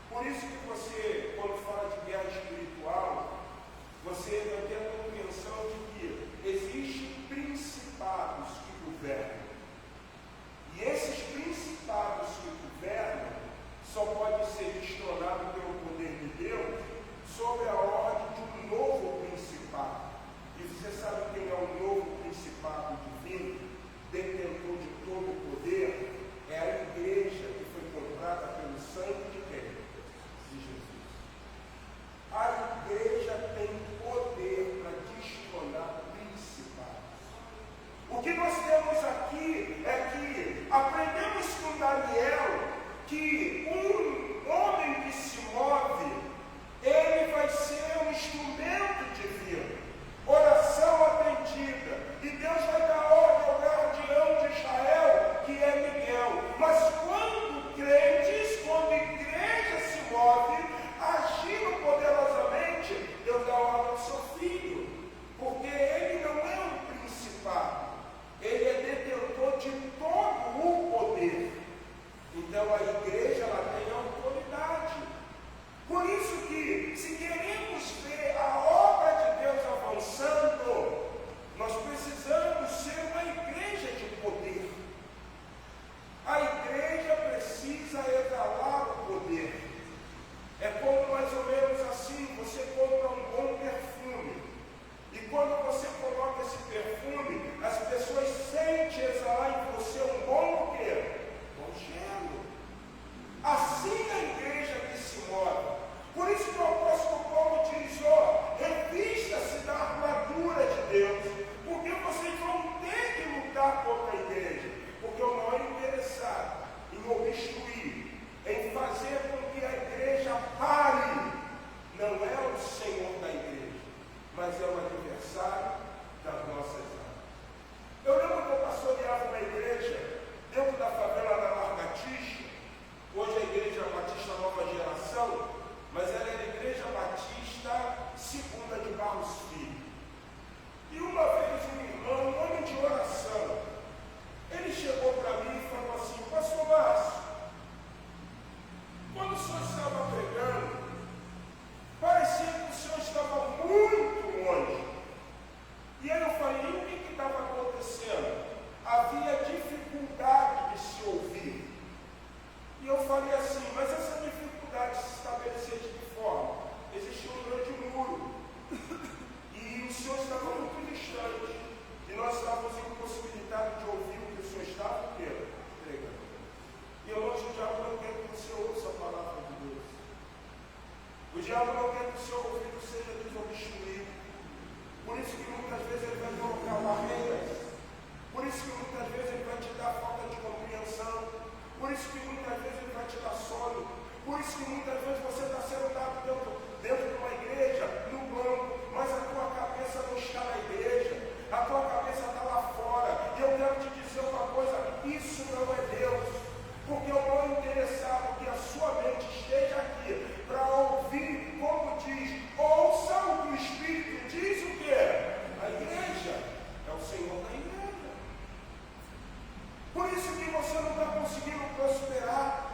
Por isso que você, quando fala de guerra espiritual, você vai ter a compreensão de que existem principados que governam. E esses principados que governam só podem ser destronados pelo poder de Deus sob a ordem de um novo principado. E você sabe quem é o novo principado divino, detentor de todo o poder? É a igreja que foi comprada pelo sangue de quem? De Jesus. A igreja tem poder para destronar principados. O que nós temos aqui é que aprendemos com Daniel que um homem que se move, ele vai ser um instrumento divino. Oração atendida. E Deus vai dar ordem ao guardião de Israel, que é Miguel. Mas quando crentes, quando a igreja se move, agindo poderosamente, Deus dá ordem ao seu filho. Porque ele não é um principado. Ele é detentor de todo o poder. Então a igreja, ela tem autoridade. Por isso que, se queremos ver a obra de Deus avançando, nós precisamos ser uma igreja de poder. A igreja precisa exalar o poder. É como mais ou menos assim: você compra um bom perfume. E quando você coloca esse perfume, as pessoas sentem exalar em você um bom o quê? Bom cheiro. Assim a igreja que se move. Por isso que o apóstolo Paulo diabo não quer que o seu ouvido seja desobstruído. Por isso que muitas vezes ele vai colocar barreiras. Por isso que muitas vezes ele vai te dar falta de compreensão. Por isso que muitas vezes ele vai te dar sono. Por isso que muitas vezes você está sendo dado dentro de uma igreja, no banco, mas a tua cabeça não está na igreja. A tua cabeça está lá fora. E eu quero te dizer uma coisa, isso não é Deus. Porque eu não é interessado que a sua mente esteja aqui para ouvir, como diz, ouça o que o Espírito diz o quê? A igreja é o Senhor da igreja. Por isso que você não está conseguindo prosperar.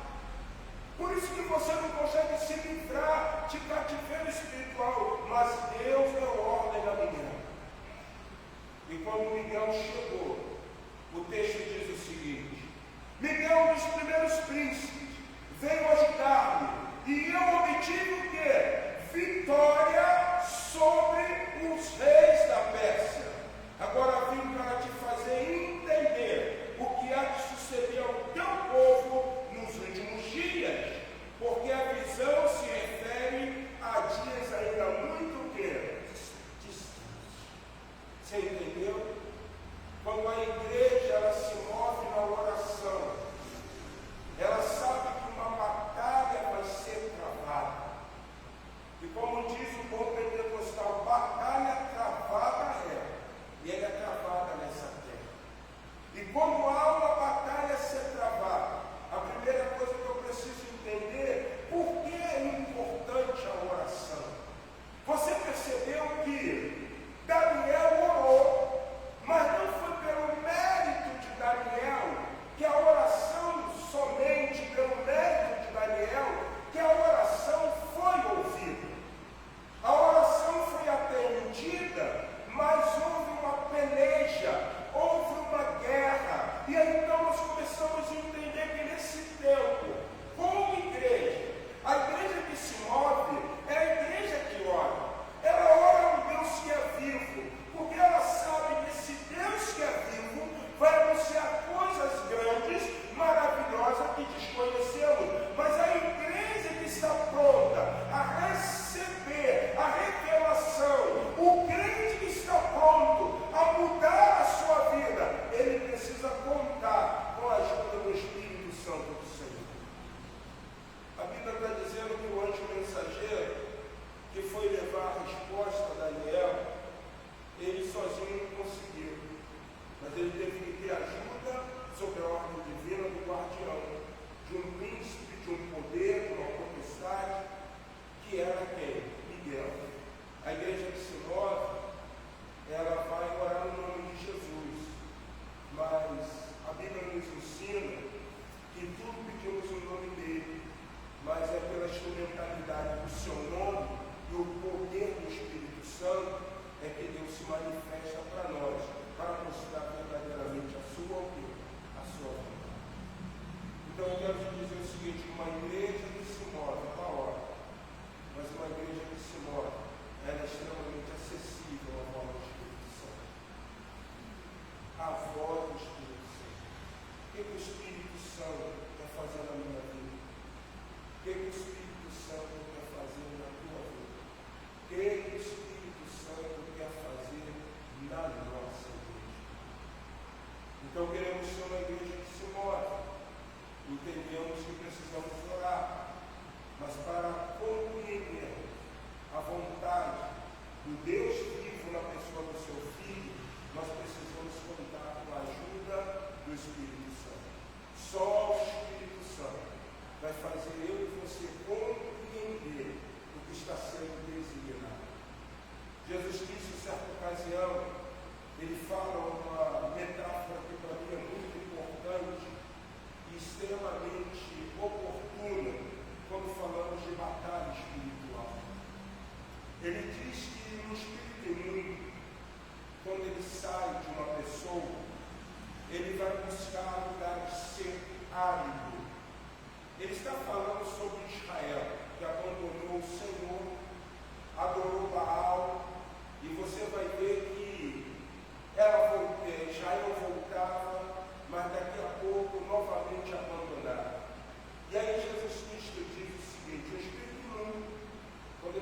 Por isso que você não consegue se livrar de cativeiro espiritual. Mas Deus deu ordem a Miguel. E quando Miguel chegou, o texto diz o seguinte: Miguel, um dos primeiros príncipes, veio ajudar-me. E eu obtive o quê? Vitória sobre os reis da Pérsia. Agora vim para te fazer entender o que há de suceder ao teu povo nos últimos dias, porque a visão se refere a dias ainda muito distantes. Você entendeu? Quando a igreja ela se move na oração, ela sabe que uma batalha vai ser travada. E como diz o bom pentecostal, batalha travada é. E ela é travada nessa terra. E quando há uma batalha a ser travada, a primeira coisa que eu preciso entender, por que é importante a oração? Você percebeu que Daniel orou, mas não foi pelo mérito de Daniel, que a oração, somente pelo mérito de Daniel, que a oração foi ouvida. A oração foi atendida, mas houve uma peleja, houve uma guerra. E aí então nós começamos a entender que nesse tempo, como igreja, a igreja que se move é a igreja que ora. Ela ora a um Deus que é vivo, porque ela sabe que esse Deus que é vivo vai anunciar coisas grandes, maravilhosas que desconhecemos. Mas a igreja que está pronta a receber a revelação, o crente que está pronto a mudar a sua vida, ele precisa contar com a ajuda do Espírito Santo do Senhor. A Bíblia está dizendo que o anjo mensageiro, que foi levar a resposta a Daniel, ele sozinho não conseguiu, mas ele teve que ter ajuda sob a ordem divina do guardião, de um príncipe, de um poder, de uma potestade, que era quem? Miguel. A igreja que se move, ela vai orar no nome de Jesus, mas a Bíblia nos ensina que tudo pedimos o nome dele, mas é pela instrumentalidade do seu nome e o poder do Espírito Santo é que Deus se manifesta para nós, para mostrar verdadeiramente a sua vontade. Então eu quero te dizer o seguinte: uma igreja que se move para a hora, mas uma igreja que se move, ela é extremamente acessível à voz do Espírito Santo. A voz do Espírito Santo. O que o Espírito Santo quer fazer na minha vida? O que o Espírito Santo quer fazer na tua vida? O que o Espírito Santo quer fazer na nossa igreja? Então queremos ser uma igreja que se move. Entendemos que precisamos orar, mas para compreender a vontade do Deus vivo na pessoa do seu Filho, nós precisamos contar com a ajuda do Espírito Santo. Só o Espírito Santo vai fazer eu e você compreender o que está sendo designado. Jesus disse em certa ocasião, ele fala uma metáfora que para mim é muito importante e extremamente oportuna quando falamos de batalha espiritual. Ele diz que no espírito imundo, quando ele sai de uma pessoa, ele vai buscar lugares secos, áridos. Ele está falando sobre Israel, que abandonou o Senhor, adorou Baal, e você vai ver que Israel voltava, mas daqui a pouco novamente abandonado. E aí Jesus Cristo diz o seguinte: o espírito imundo, quando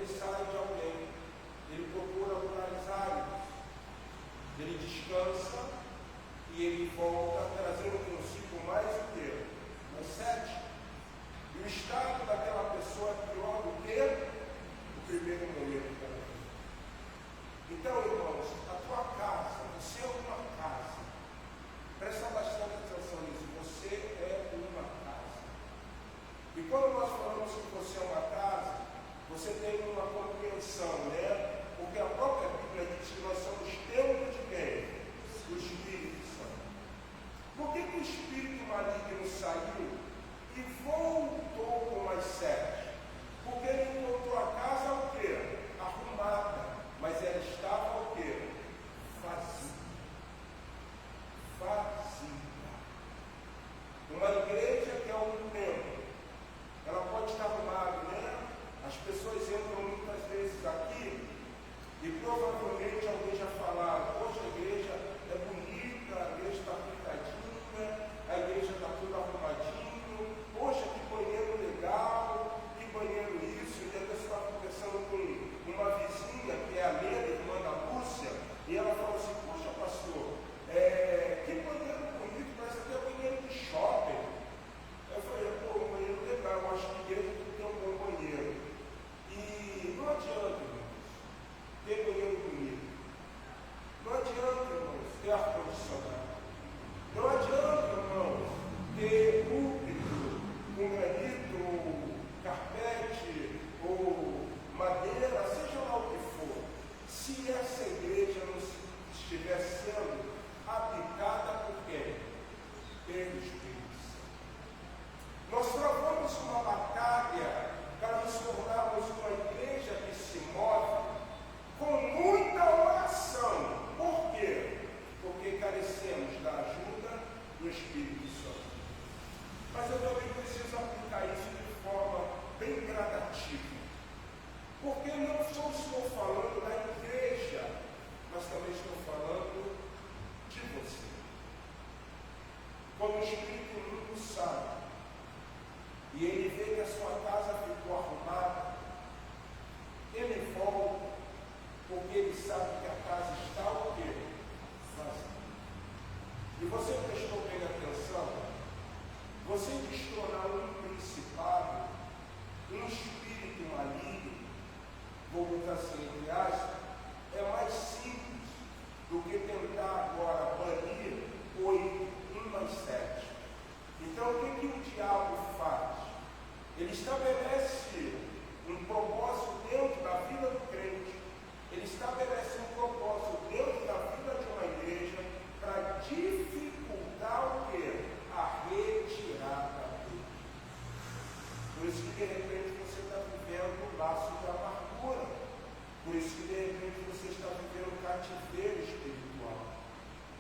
um espírito muito sábio, e ele vê que a sua casa ficou arrumada, ele volta, porque ele sabe que a casa está o quê? Vazia. E você prestou bem atenção? Você destronar um principado, um espírito maligno, vou botar assim entre aspas, é mais simples do que tentar agora banir 8, 1 mais 7. Então o que o diabo faz? Ele estabelece um propósito dentro da vida do crente, ele estabelece um propósito dentro da vida de uma igreja para dificultar o quê? A retirada dele. Por isso que de repente você está vivendo um laço de amargura. Por isso que de repente você está vivendo um cativeiro espiritual.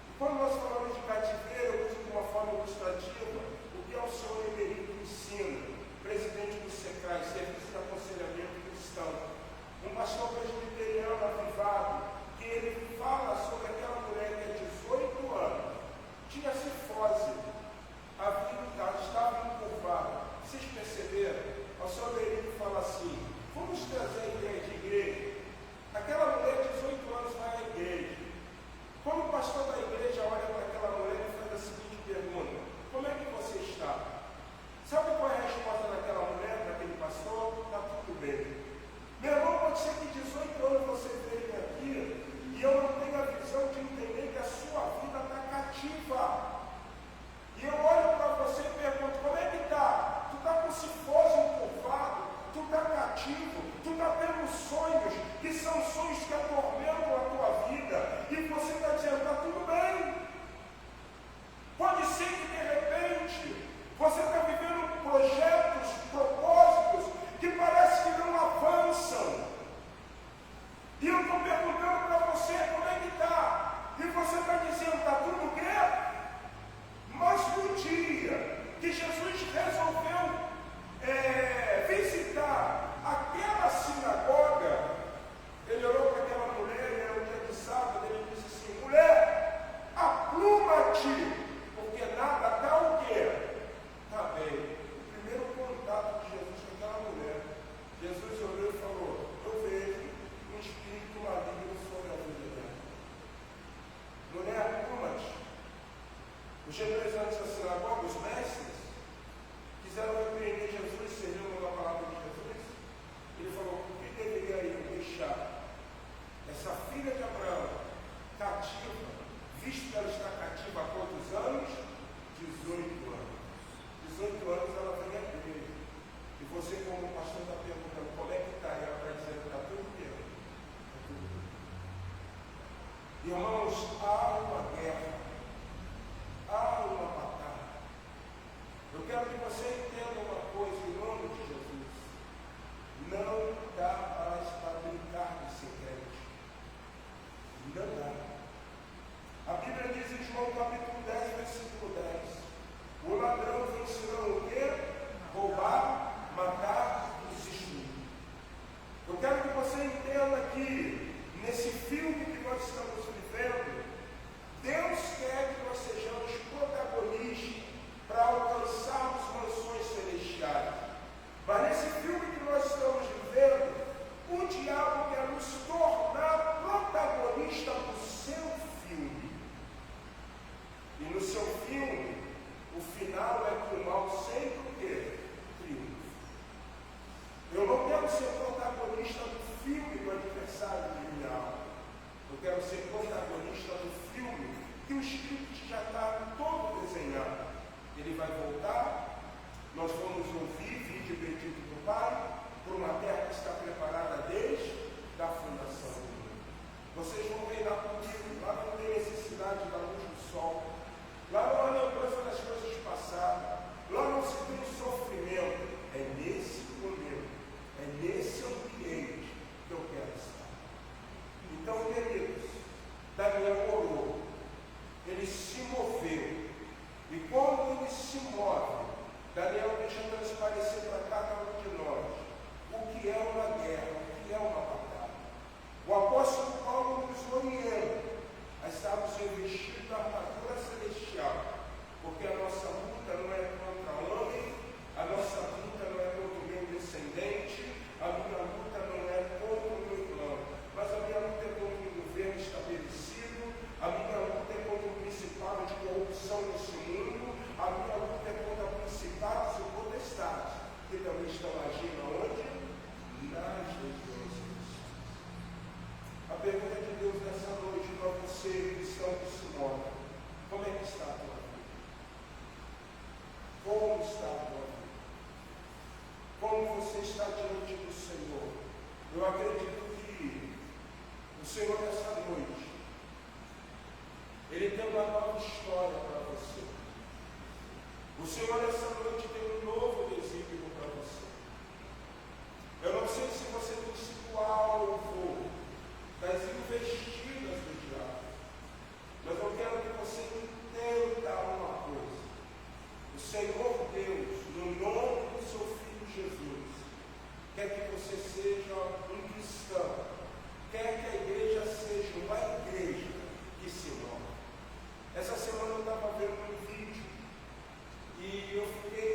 E quando nós falamos de cativeiro, eu uso de uma forma ilustrativa o que é o senhor Emerico ensina, presidente do SECRAI, Serviço de Aconselhamento Cristão. Um pastor presbiteriano avivado, que ele fala sobre aquela mulher que é 18 anos, tinha cifose, a vida estava encurvada. Vocês perceberam? O senhor Emerico fala assim: vamos trazer a ideia de igreja. Aquela mulher de 18 anos vai à igreja. Quando o pastor da igreja olha para aquela mulher e faz a seguinte pergunta: como é que você está? Sabe qual é a resposta daquela mulher, daquele pastor? Está tudo bem. Meu irmão, pode ser que 18 anos você veio aqui e eu não tenho a visão de entender que a sua vida está cativa. E eu olho para você e pergunto: como é que está? Tu está com cifose encurvado, tu está cativo, tu está tendo sonhos que são sonhos que atormentam a tua vida, e você está dizendo: está tudo bem. Pode ser que de repente você está vivendo projetos, propósitos que parece que não avançam. E eu estou perguntando para você: como é que está? E você está dizendo: está tudo o quê? Mas no dia que Jesus resolveu visitar aquela sinagoga, ele olhou para aquela mulher, era um dia de sábado, ele disse assim: mulher, apruma-te, porque nada está o quê? Está bem. O primeiro contato de Jesus com aquela mulher, Jesus olhou e falou: eu vejo um espírito maligno sobre a vida dela. Mulher, apruma-te. Os representantes da sinagoga, os mestres, quiseram repreender Jesus, servindo a palavra de Jesus. Ele falou: por que deveria eu deixar essa filha de Abraão cativa, visto que ela está cativa há quantos anos? 18 anos. 18 anos ela vem à igreja. E você, como pastor, está perguntando: como é que está? E ela está dizendo: está tudo bem. Está tudo bem. Irmãos, há uma guerra. Há uma batalha. Eu quero que você entenda uma coisa em nome de Jesus. Não dá mais para brincar de ser crente. Não dá. A Bíblia diz em João capítulo 10, versículo 10: o ladrão vem senão o quê? Roubar, matar e destruir. Eu quero que você entenda que nesse filme que nós estamos vivendo, Deus quer que nós sejamos protagonistas para alcançarmos mansões celestiais. Mas nesse filme que nós estamos vivendo, o diabo quer nos tornar protagonistas do seu filme. E no seu filme, o final é que o mal sempre o quê? Triunfa. Eu não quero ser protagonista do filme do adversário de minha alma. Eu quero ser protagonista do filme que o script já está todo desenhado. Ele vai voltar, nós vamos ouvir vídeo bendito do Pai, por uma terra que está preparada desde a fundação do mundo. Vocês vão ver lá comigo, lá não tem necessidade da luz do sol, lá não há lembrança das coisas passadas, lá não se tem sofrimento. É nesse momento, é nesse ambiente que eu quero estar. Então, queridos, Daniel orou, ele se moveu, e quando ele se move, Daniel deixa transparecer para cada um de nós o que é uma guerra, o que é uma batalha. O apóstolo Paulo nos orienta a estarmos revestidos da armadura celestial, porque a nossa Eu acredito que o Senhor nessa noite, Ele tem uma nova história para você. O Senhor nessa noite tem um novo desígnio para você. Eu não sei se você tem sido alvo das investidas do diabo, mas eu quero que você entenda uma coisa. O Senhor Deus, no nome do seu Filho Jesus, quer que você seja um cristão, quer que a igreja seja uma igreja que se move. Essa semana eu estava vendo um vídeo e eu fiquei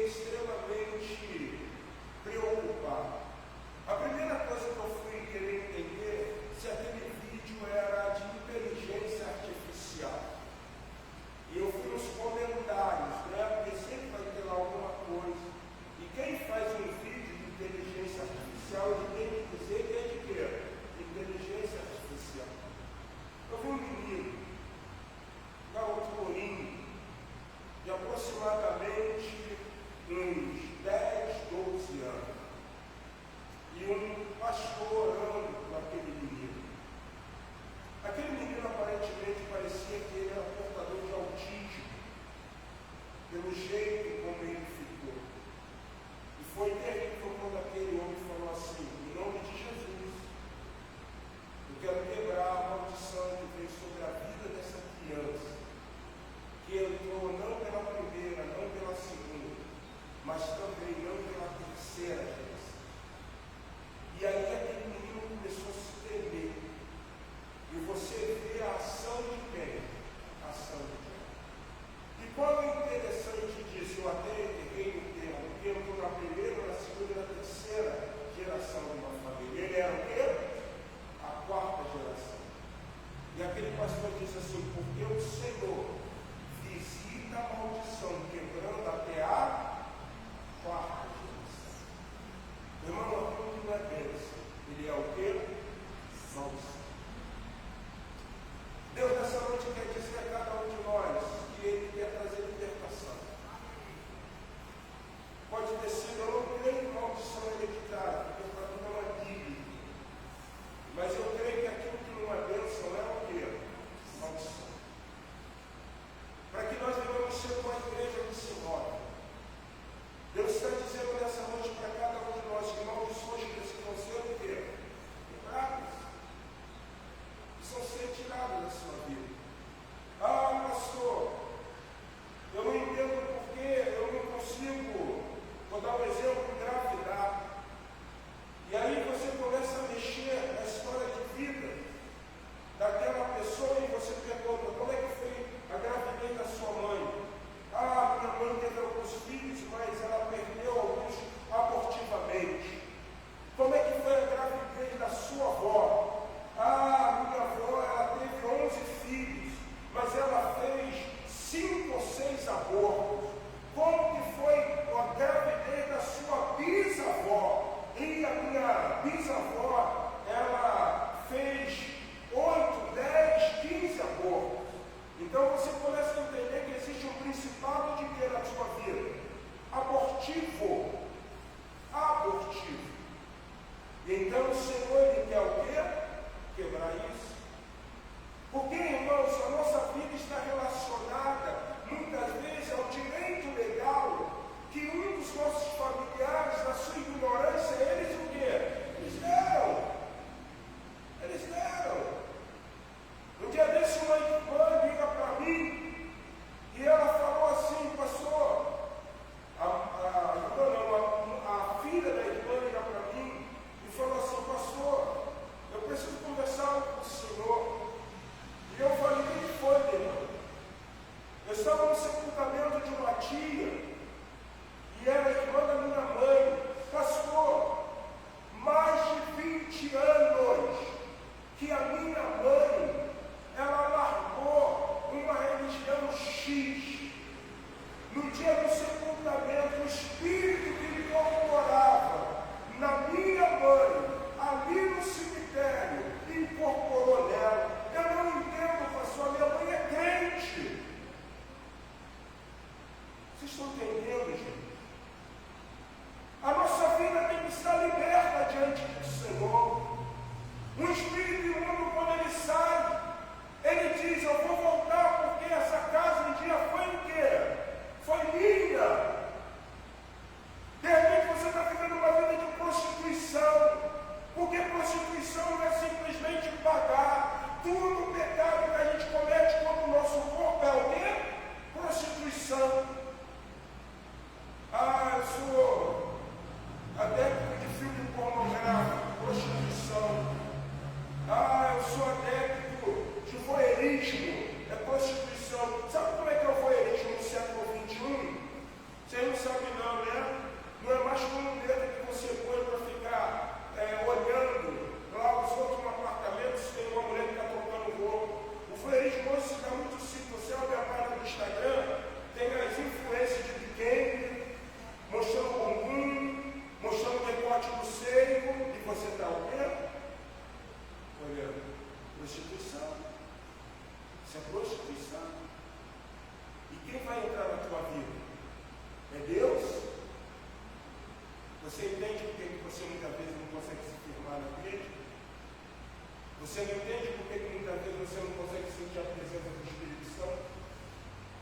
Você não entende por que muitas vezes você não consegue sentir a presença do Espírito Santo?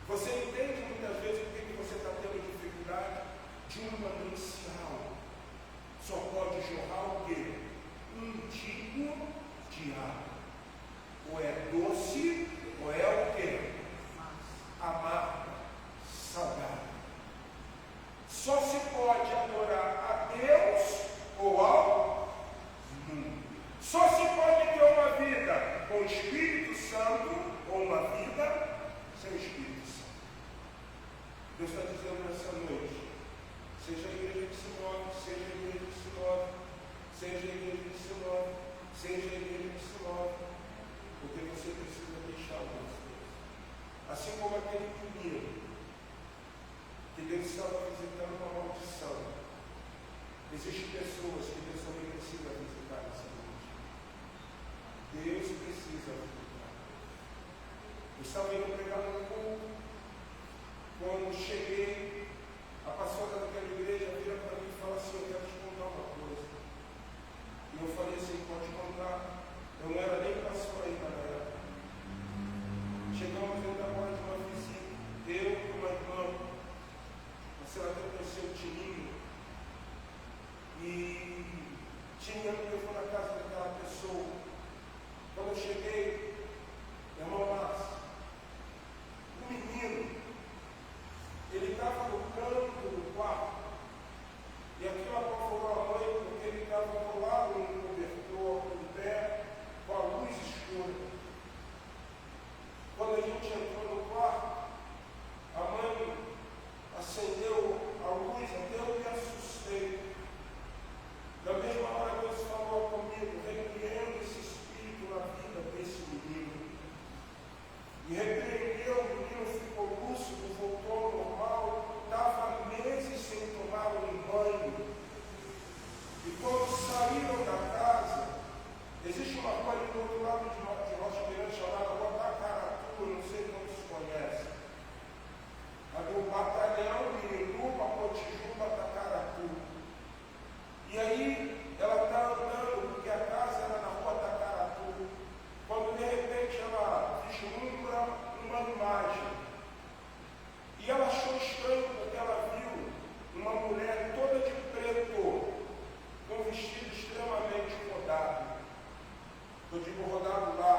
Você entende muitas vezes por que você está tendo dificuldade? De um manancial só pode jorrar o quê? Um tipo de água. Ou é doce, ou é o quê? Amarga, salgada. Só se pode adorar a Deus ou ao mundo. Só se pode ter uma vida com o Espírito Santo ou uma vida sem o Espírito Santo. Deus está dizendo nessa noite, seja a igreja que se move, seja a igreja que se move, seja a igreja que se move, seja a igreja que se move, porque você precisa deixar algumas coisas. Assim como aquele menino que Deus estava visitando uma maldição. Existem pessoas que Deus também precisa visitar nessa noite. Deus precisa visitar. Eu estava indo pregar no culto. Quando cheguei, a pastora daquela igreja vira para mim e fala assim: eu quero te contar uma coisa. E eu falei assim: pode contar. Eu não era nem pastor ainda na época. Chegamos dentro da porta de uma visita, eu e uma irmã. Você vai conhecer o Tininho. E tinha no telefone na casa daquela pessoa. Quando eu cheguei, irmão Márcio, o menino, ele estava no canto do quarto, e aquilo apavorou a mãe, porque ele estava colado no cobertor, em pé, com a luz escura. Quando a gente entrou no quarto, a mãe acendeu a luz, até eu me assustei. Na mesma hora Deus falou comigo: repreenda esse espírito na vida desse menino. E repreendeu, o menino ficou lúcido, voltou ao normal, estava meses sem tomar um banho. E quando saíram da casa, existe uma rua ali do outro lado de Rocha Miranda chamada Rua Tacaratu, não sei como se conhece. A do batalhão Mirinduba, Potijuba, Tacaratu. E aí ela está andando, porque a casa era na Rua Tacaratu, quando de repente ela vislumbra uma imagem. E ela achou estranho porque ela viu uma mulher toda de preto, com um vestido extremamente rodado. Eu digo rodado lá,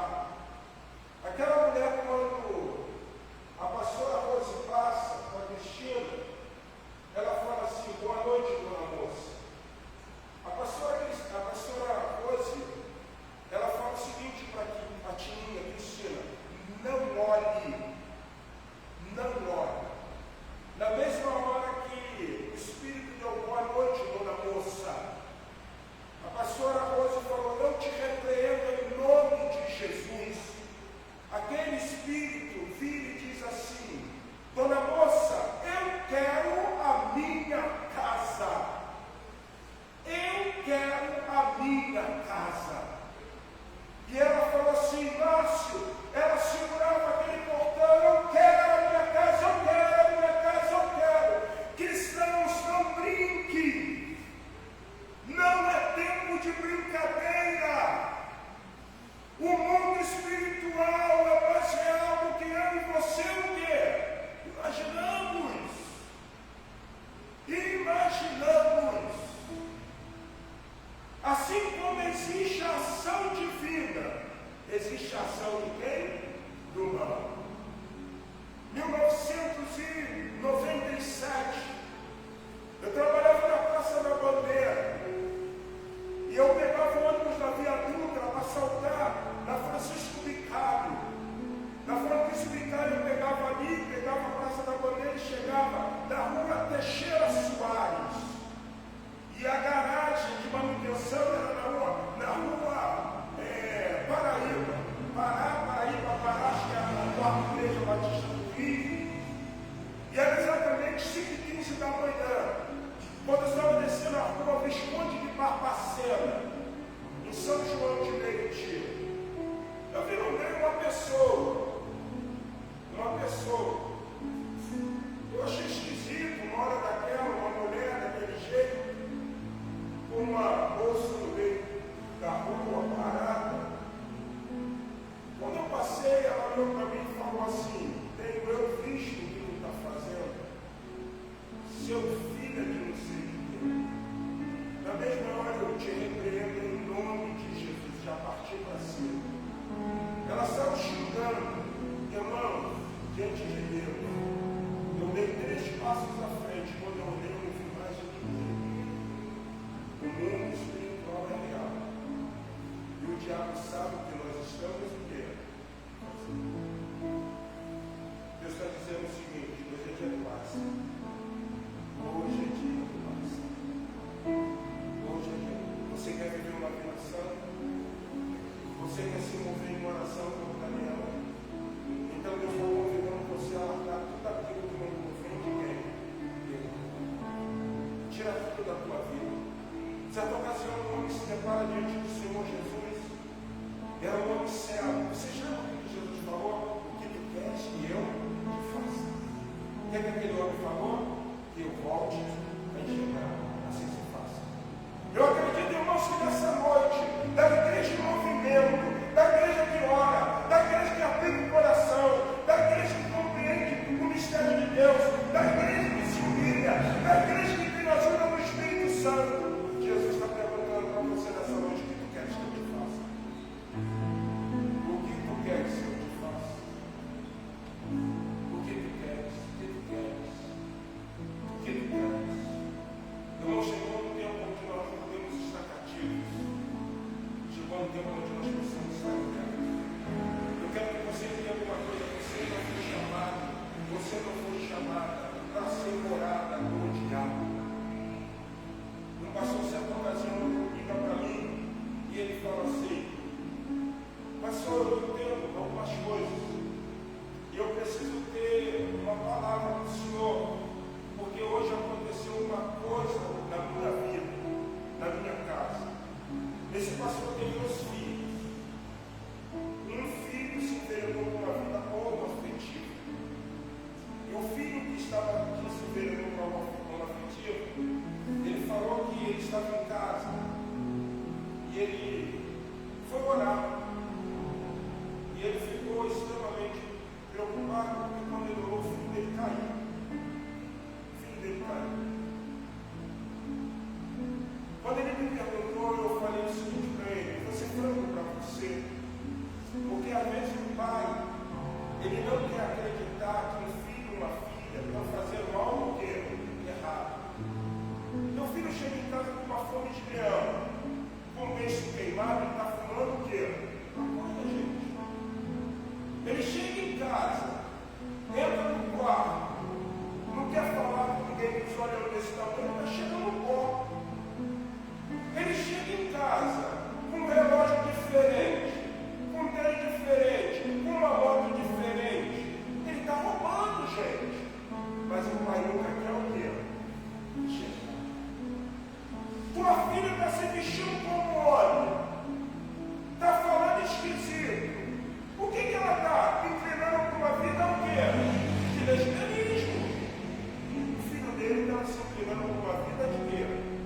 falou assim: tenho eu visto o que tu está fazendo? Seu filho é de não sei o que. Na mesma hora eu te repreendo em nome de Jesus, já partiu para cima. Ela saiu xingando, irmão, diante de Deus. Eu dei 3 passos à frente, quando eu olhei, eu não vi mais o que ver. O mundo espiritual é real. E o diabo sabe que nós estamos o quê? Deus está dizendo o seguinte: hoje é dia de paz. Hoje é dia de paz. Hoje é dia. Você quer viver uma vida santa? Você quer se mover em oração como Daniel? Então Deus está convidando você a largar tudo aquilo que não convém de quem? Tira tudo da tua vida. Certa ocasião, um homem se depara diante do Senhor Jesus. Era um homem cego. Você lembra o que Jesus falou? O que tu queres que eu te faça? O que é que aquele homem falou? Que eu volte a enxergar. Assim se faça. Eu acredito, irmãos, que nessa noite, da igreja em movimento, da igreja que ora, da igreja que aplica o coração, da igreja que compreende o mistério de Deus, da igreja que se humilha, da igreja que tem a ajuda do Espírito Santo, Jesus está perguntando para você nessa noite: o que tu queres que eu te faça? O que tu queres que eu te faça? O que tu queres? O que tu queres? O que tu queres? Irmão, chegou um tempo onde nós não podemos estar cativos. Chegou um tempo onde nós precisamos estar cativos. Eu quero que você entenda uma coisa: você não foi chamado, você não foi chamada para ser morada do diabo. Um pastor, certa ocasião, liga para mim e ele fala assim: pastor, eu entendo algumas coisas e eu preciso ter uma palavra do Senhor, porque hoje aconteceu uma coisa na minha vida, na minha casa. Esse pastor tem 2 filhos. Um filho se enveredou com uma vida homoafetiva. E o filho que se enveredou com uma homoafetiva, ele falou que ele estava em casa e ele foi orar. E ele ficou extremamente preocupado, porque quando ele orou, o filho dele caiu. O filho dele caiu. Quando ele me perguntou, eu falei o seguinte para ele: vou ser franco para você, porque às vezes o pai, ele não quer acreditar que um filho ou uma filha estão fazendo algo que é errado. Meu filho chega em casa com uma fome de leão, com um beijo queimado, ele está fumando o quê? Maconha, gente. Ele chega em casa, entra no quarto, não quer falar com ninguém, que olha desse tamanho, ele está chegando no copo. Ele chega em casa com um relógio diferente, com um tênis diferente, com uma moto diferente. Ele está roubando, gente. Mas o pai nunca quer o quê? Chega. Tua filha está se vestindo como homem, está falando esquisito. O que ela está? Inclinando para uma vida o quê? De lesbianismo. O filho dele estava se inclinando para uma vida de quê?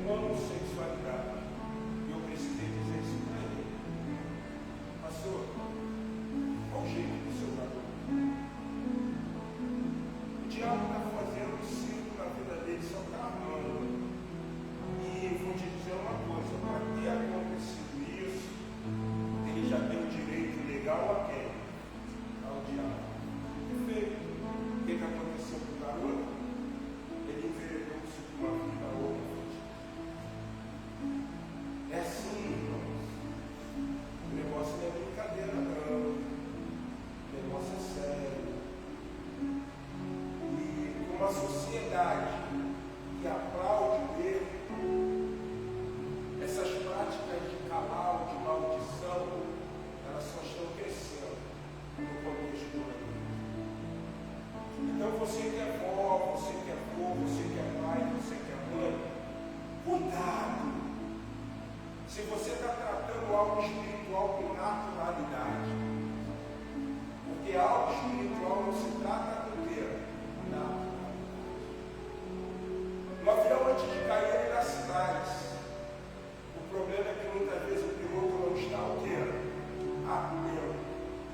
Homossexualidade. E eu precisei dizer isso para ele: pastor, qual o jeito do seu garoto? O diabo está fazendo um circo na vida dele, só está armando. E vou te dizer uma coisa: para ter acontecido isso, ele já deu direito legal a quem? Ao diabo. Perfeito. O que aconteceu com o garoto? Ele enveredou-se com uma vida outra. É assim, irmãos. O negócio não é brincadeira, não. O negócio é sério. E uma sociedade que aplaude mesmo essas práticas de calar, de maldição, elas só estão crescendo no contexto do mundo. Então você que é vó, você que é avô, você que é pai, você que é mãe, cuidado. Se você está tratando algo espiritual com naturalidade, porque algo espiritual não se trata com o quê? Naturalidade. No avião, antes de cair, ele dá sinais. O problema é que muitas vezes o piloto não está o quê? Atento.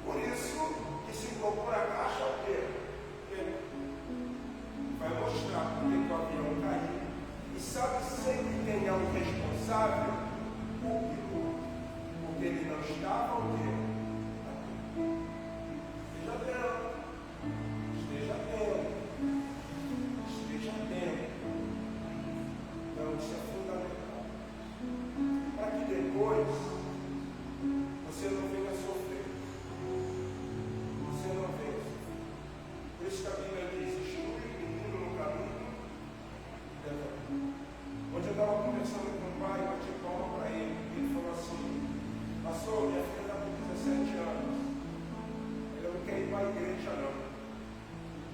Por isso que se procura a caixa 17 anos. Ele não quer ir para a igreja, não.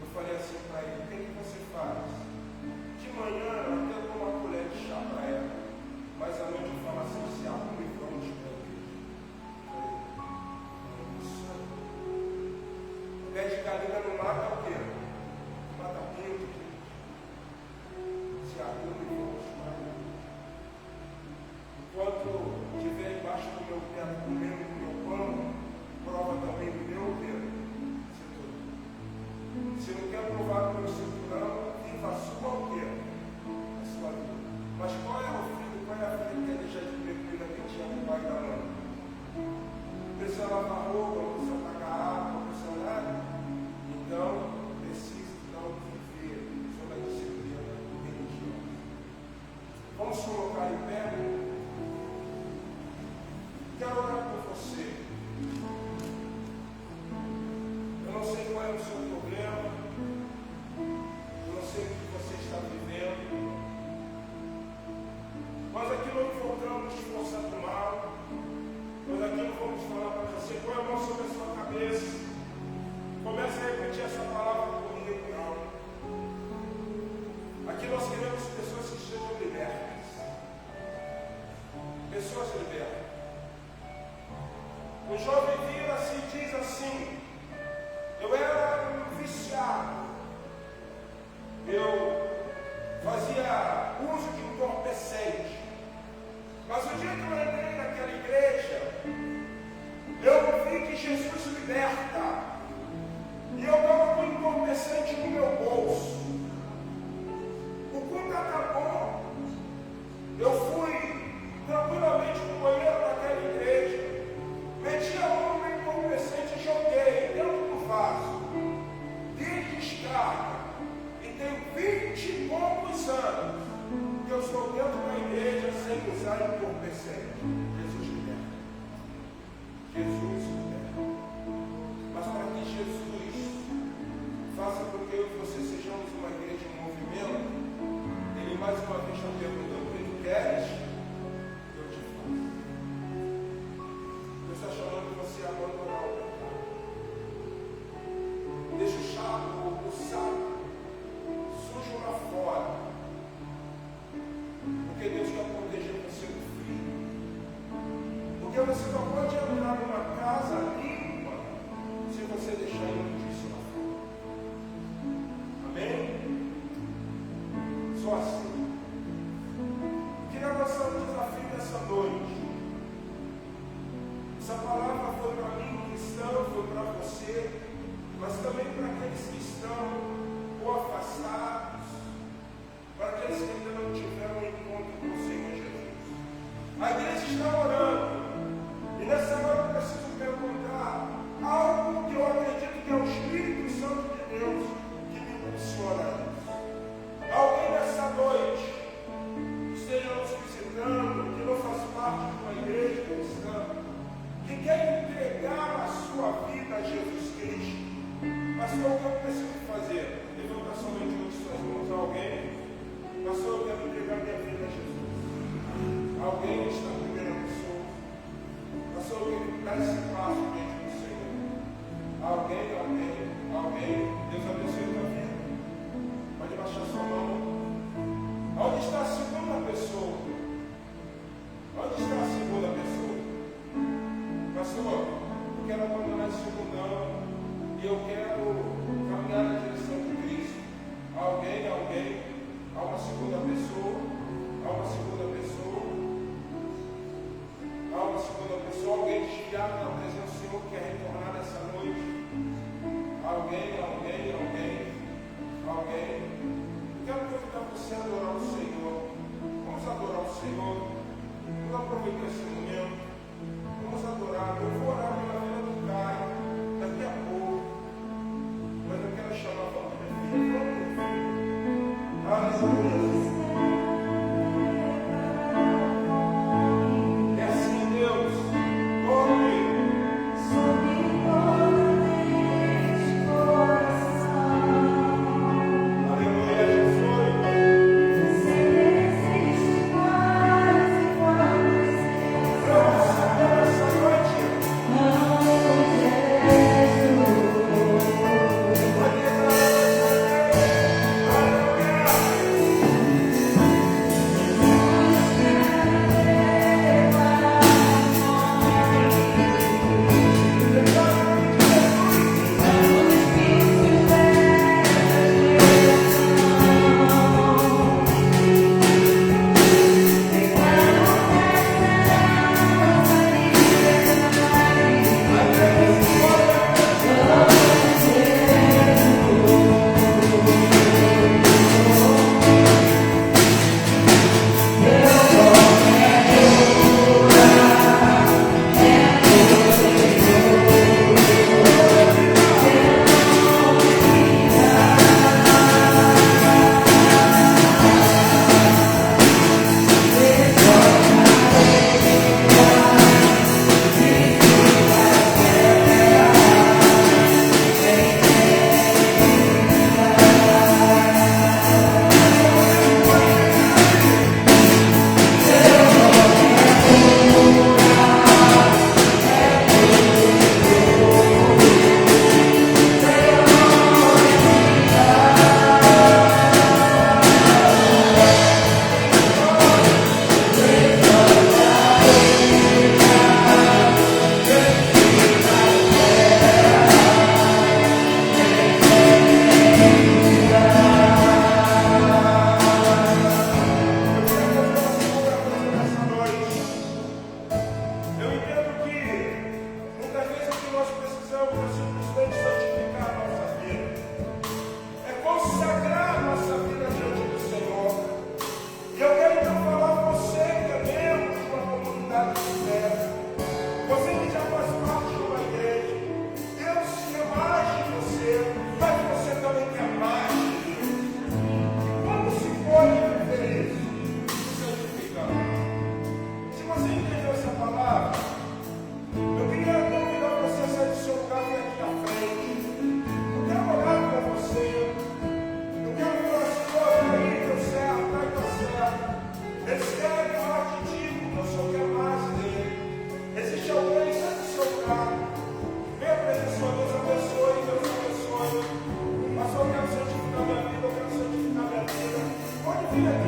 Eu falei assim para ele: o que você faz? De manhã eu até dou uma colher de chá para ela, mas à noite eu falo assim: se arrume e vamos para a igreja. Eu falei: pé de galinha não mata o quê? Mata muito, gente. Se arrume e vamos para a igreja. Enquanto estiver embaixo do meu pé comendo do meu pão, prova também do meu dedo. Se não quer provar do meu cinturão, viva a sua o quê? A sua vida. Mas qual é o filho, qual é a filha que quer deixar de comer comida quentinha com o pai da mãe? Precisa lavar roupa, precisa pagar água, não precisa nada? Então, precisa então viver sob a disciplina religiosa. Vamos colocar em pé. Quero orar por você. Eu não sei qual é o seu problema. Eu não sei o que você está vivendo. Nós aqui não encontramos força do mal. Nós aqui não vamos falar para você: põe a mão sobre a sua cabeça. Comece a repetir essa palavra comigo. Não. Aqui nós queremos pessoas que estejam libertas. Pessoas libertas. O jovem vira-se e diz assim: eu era um viciado, eu fazia uso de entorpecente, mas o dia que eu entrei naquela igreja, eu vi que Jesus liberta, e eu estava com entorpecente no meu bolso. O culto acabou, eu fui tranquilamente para o banheiro daquela igreja, meti a mão no entorpecente e joguei dentro do vaso, dei descarga, e tenho 20 e poucos anos que eu estou dentro da igreja sem usar entorpecente. Jesus liberta. Jesus liberta. Mas para que Jesus faça com que eu e você sejamos uma igreja em movimento, Ele mais uma vez está perguntando: o que tu queres? Eu te faço. Deus está chamando você a abandonar o pecado. Deixa o chato, o saco sujo lá fora. Porque Deus quer proteger você do frio. Porque você não pode entrar numa casa limpa se você deixar imundício lá fora. Amém? Só assim. Queria lançar um desafio dessa noite. Essa palavra foi para mim, cristão, foi para você, mas também para aqueles que estão ou afastados, para aqueles que ainda não tiveram um encontro com o Senhor Jesus. A igreja está orando, e nessa hora eu preciso perguntar algo que eu acredito que é o Espírito Santo de Deus que me impulsiona a isso. Alguém nessa noite esteja nos visitando, que não faz parte de uma igreja cristã, que quer entregar a sua vida a Jesus Cristo. Pastor, o que eu preciso fazer? Levanta somente uma de suas mãos a alguém. Pastor, eu quero entregar minha vida a Jesus. Alguém está na primeira pessoa. Pastor, eu quero dar esse passo diante do Senhor. Alguém. Deus abençoe a tua vida. Pode baixar sua mão. Onde está a segunda pessoa? Onde está a segunda pessoa? Pastor, eu quero abandonar esse segundão e eu quero caminhar na direção de Cristo. Alguém, há uma segunda pessoa, alguém desviado da presença do Senhor quer retornar nessa noite. Alguém. Quero convidar você a adorar o Senhor. Vamos adorar o Senhor. Vamos aproveitar esse momento. Vamos adorar. Eu vou orar pela vida do Caio daqui a pouco. Mas eu quero chamar a família. Aleluia. É assim, Deus. Glória.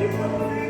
E quando vem